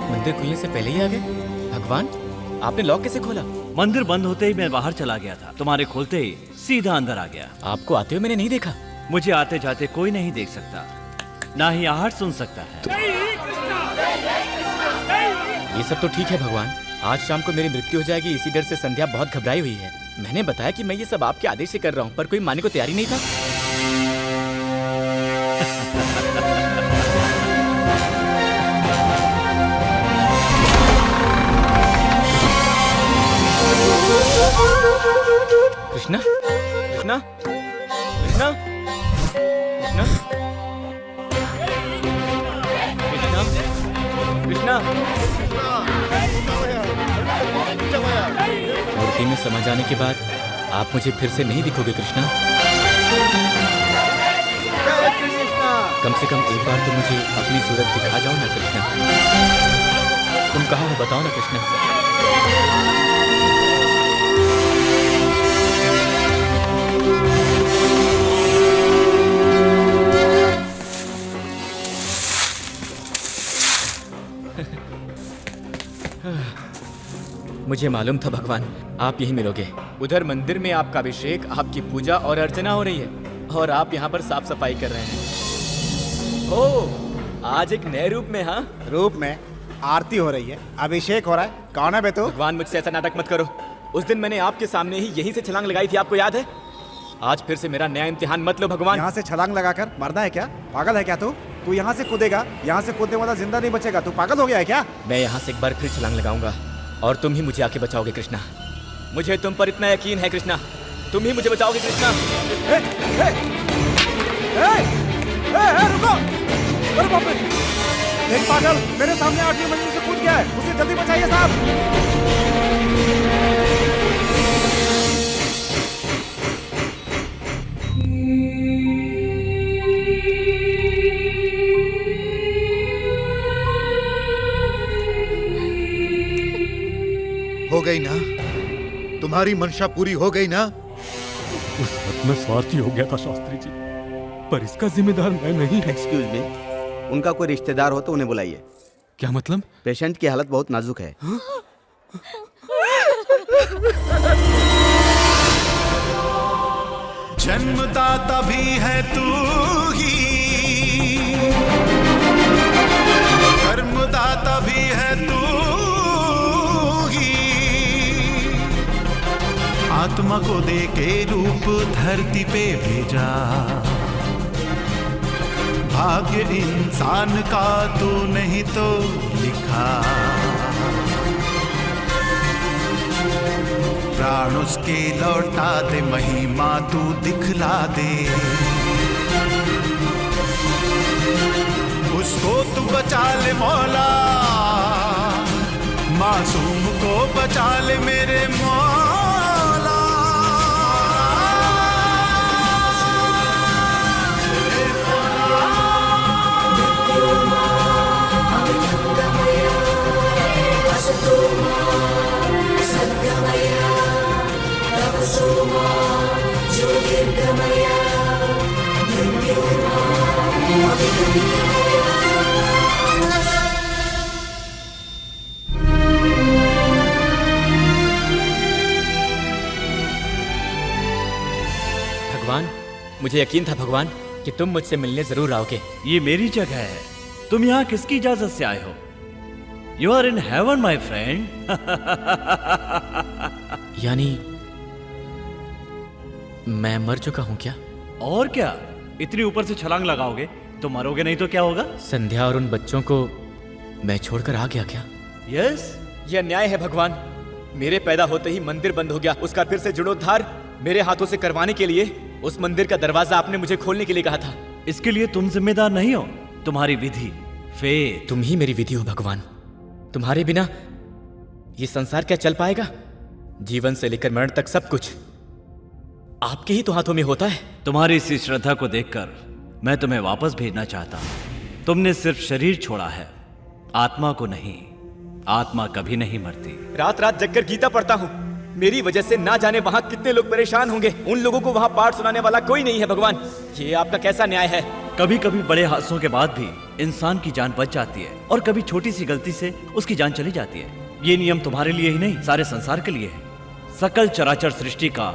मंदिर खुलने से पहले ही आ गए? भगवान, आपने लॉक कैसे खोला? मंदिर बंद होते ही मैं बाहर चला गया था। तुम्हारे खोलते ही सीधा अंदर आ गया। आपको आते हुए मैंने नहीं देखा। मुझे आते जाते कोई नहीं देख सकता, ना ही आहट सुन सकता है। ये सब तो ठीक है भगवान, आज शाम को मेरी मृत्यु हो जाएगी, इसी डर से संध्या बहुत घबराई हुई है। मैंने बताया कि मैं ये सब आपके आदेश से कर रहा हूँ, पर कोई मानने को तैयार ही नहीं था। कृष्णा, कृष्णा, कृष्णा, कृष्णा, कृष्णा, कृष्णा। मूर्ति में समा जाने के बाद आप मुझे फिर से नहीं दिखोगे कृष्णा। कम से कम एक बार तो मुझे अपनी सूरत दिखा जाओ ना कृष्णा। तुम कहाँ हो बताओ ना कृष्णा। मुझे मालूम था भगवान आप यहीं मिलोगे। उधर मंदिर में आपका अभिषेक, आपकी पूजा और अर्चना हो रही है और आप यहाँ पर साफ सफाई कर रहे हैं। ओह, आज एक नए रूप में। हाँ, रूप में आरती हो रही है, अभिषेक हो रहा है। कौन है बे तू? भगवान मुझसे ऐसा नाटक मत करो। उस दिन मैंने आपके सामने ही यहीं से छलांग लगाई थी, आपको याद है? आज फिर से मेरा नया इम्तिहान मत लो भगवान। यहाँ से छलांग लगाकर मरना है क्या? पागल है क्या तू? तू यहाँ से कूदेगा, यहाँ से कूदने वाला जिंदा नहीं बचेगा। तू पागल हो गया है क्या? मैं यहाँ से एक बार फिर छलांग लगाऊंगा और तुम ही मुझे आके बचाओगे कृष्णा। मुझे तुम पर इतना यकीन है कृष्णा, तुम ही मुझे बचाओगे कृष्णा। रुको! अरे बाप रे! एक पागल मेरे सामने 8वीं मंजिल से कूद गया है, उसे जल्दी बचाइए साहब। हो गई ना? तुम्हारी मंशा पूरी हो गई ना? उस वक्त मैं स्वार्थी हो गया था शास्त्री जी, पर इसका जिम्मेदार मैं नहीं। एक्सक्यूज मी, उनका कोई रिश्तेदार हो तो उन्हें बुलाइए। क्या मतलब? पेशेंट की हालत बहुत नाजुक है। जन्मदाता भी है तू ही, कर्मदाता भी है तू ही, आत्मा को दे के रूप धरती पे भेजा, भाग्य इंसान का तू नहीं तो लिखा, प्राण उसके लौटा दे, महिमा तू दिखला दे। उसको तू बचा ले मौला, मासूम को बचा ले मेरे मौला। भगवान, मुझे यकीन था भगवान कि तुम मुझसे मिलने जरूर आओगे। ये मेरी जगह है, तुम यहाँ किसकी इजाजत से आए हो? You are in heaven my friend. यानी मैं मर चुका हूँ क्या? और क्या, इतनी ऊपर से छलांग लगाओगे तो मरोगे, नहीं तो क्या होगा? संध्या और उन बच्चों को मैं छोड़कर आ गया क्या? यस। यह न्याय है भगवान। मेरे पैदा होते ही मंदिर बंद हो गया, उसका फिर से जीर्णोद्धार मेरे हाथों से करवाने के लिए उस मंदिर का दरवाजा आपने मुझे खोलने के लिए कहा था। इसके लिए तुम जिम्मेदार नहीं हो, तुम्हारी विधि, फेट। तुम ही मेरी विधि हो भगवान। तुम्हारे बिना ये संसार क्या चल पाएगा? जीवन से लेकर मरण तक सब कुछ आपके ही तो हाथों में होता है। तुम्हारी इसी श्रद्धा को देखकर मैं तुम्हें वापस भेजना चाहता हूं। तुमने सिर्फ शरीर छोड़ा है, आत्मा को नहीं। आत्मा कभी नहीं मरती। रात रात जगकर गीता पढ़ता हूँ, मेरी वजह से ना जाने वहां कितने लोग परेशान होंगे। उन लोगों को वहां पाठ सुनाने वाला कोई नहीं है भगवान। ये आपका कैसा न्याय है? कभी कभी बड़े हादसों के बाद भी इंसान की जान बच जाती है, और कभी छोटी सी गलती से उसकी जान चली जाती है। ये नियम तुम्हारे लिए ही नहीं, सारे संसार के लिए है। सकल चराचर सृष्टि का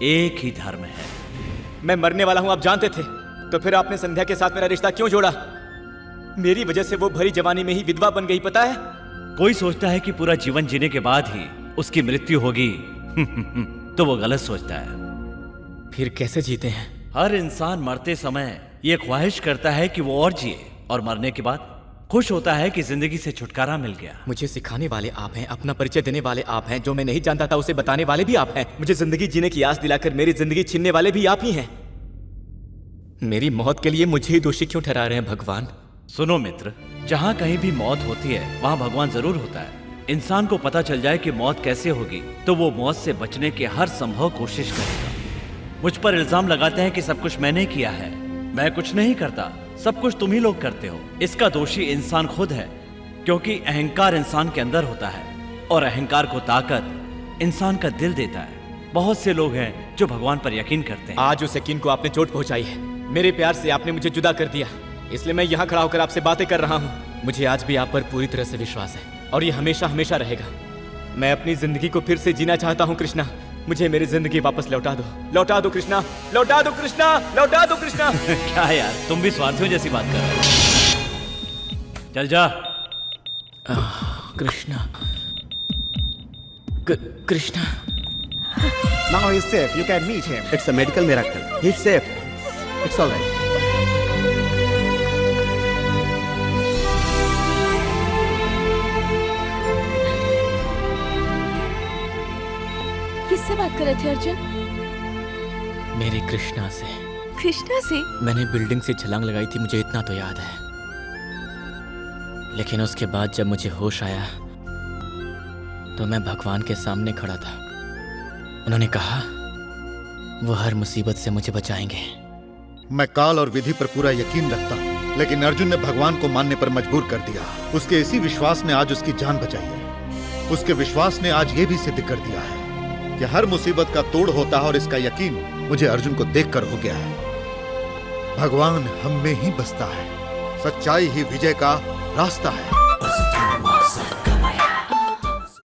एक ही धर्म है। मैं मरने वाला हूं, आप जानते थे, तो फिर आपने संध्या के साथ मेरा रिश्ता क्यों जोड़ा? मेरी वजह से वो भरी जवानी में ही विधवा बन गई, पता है? कोई सोचता है कि पूरा जीवन जीने के बाद ही उसकी मृत्यु होगी तो वो गलत सोचता है। फिर कैसे जीते हैं? हर इंसान मरते समय ये ख्वाहिश करता है कि वो और जिए, और मरने के बाद खुश होता है कि जिंदगी से छुटकारा मिल गया। मुझे सिखाने वाले आप हैं, अपना परिचय देने वाले आप हैं, जो मैं नहीं जानता था उसे बताने वाले भी आप हैं, मुझे जिंदगी जीने की आस दिलाकर मेरी जिंदगी छीनने वाले भी आप ही हैं। मेरी मौत के लिए मुझे ही दोषी क्यों ठहरा रहे हैं भगवान? सुनो मित्र, जहाँ कहीं भी मौत होती है वहाँ भगवान जरूर होता है। इंसान को पता चल जाए कि मौत कैसे होगी तो वो मौत से बचने की हर संभव कोशिश करेगा। मुझ पर इल्जाम लगाते हैं कि सब कुछ मैंने किया है। मैं कुछ नहीं करता, सब कुछ तुम ही लोग करते हो। इसका दोषी इंसान खुद है, क्योंकि अहंकार इंसान के अंदर होता है, और अहंकार को ताकत इंसान का दिल देता है। बहुत से लोग हैं जो भगवान पर यकीन करते हैं। आज उस यकीन को आपने चोट पहुंचाई है। मेरे प्यार से आपने मुझे जुदा कर दिया, इसलिए मैं यहाँ खड़ा होकर आपसे बातें कर रहा हूँ। मुझे आज भी आप पर पूरी तरह से विश्वास है, और ये हमेशा हमेशा रहेगा। मैं अपनी जिंदगी को फिर से जीना चाहता हूँ कृष्णा। मुझे मेरी जिंदगी वापस लौटा दो, लौटा दो कृष्णा, लौटा दो कृष्णा, लौटा दो कृष्णा। क्या यार, तुम भी स्वार्थियों जैसी बात कर रहे हो। चल जा। Krishna, Krishna. Now he's safe. You can meet him. It's a medical miracle. He's safe. It's all right. किससे बात कर रहे थे अर्जुन? मेरे कृष्णा से। कृष्णा से? मैंने बिल्डिंग से छलांग लगाई थी, मुझे इतना तो याद है। लेकिन उसके बाद जब मुझे होश आया तो मैं भगवान के सामने खड़ा था। उन्होंने कहा वो हर मुसीबत से मुझे बचाएंगे। मैं काल और विधि पर पूरा यकीन रखता हूँ, लेकिन अर्जुन ने भगवान को मानने पर मजबूर कर दिया। उसके इसी विश्वास ने आज उसकी जान बचाई है। उसके विश्वास ने आज ये भी सिद्ध कर दिया है कि हर मुसीबत का तोड़ होता है, और इसका यकीन मुझे अर्जुन को देखकर हो गया है। भगवान हम में ही बसता है, सच्चाई ही विजय का रास्ता है।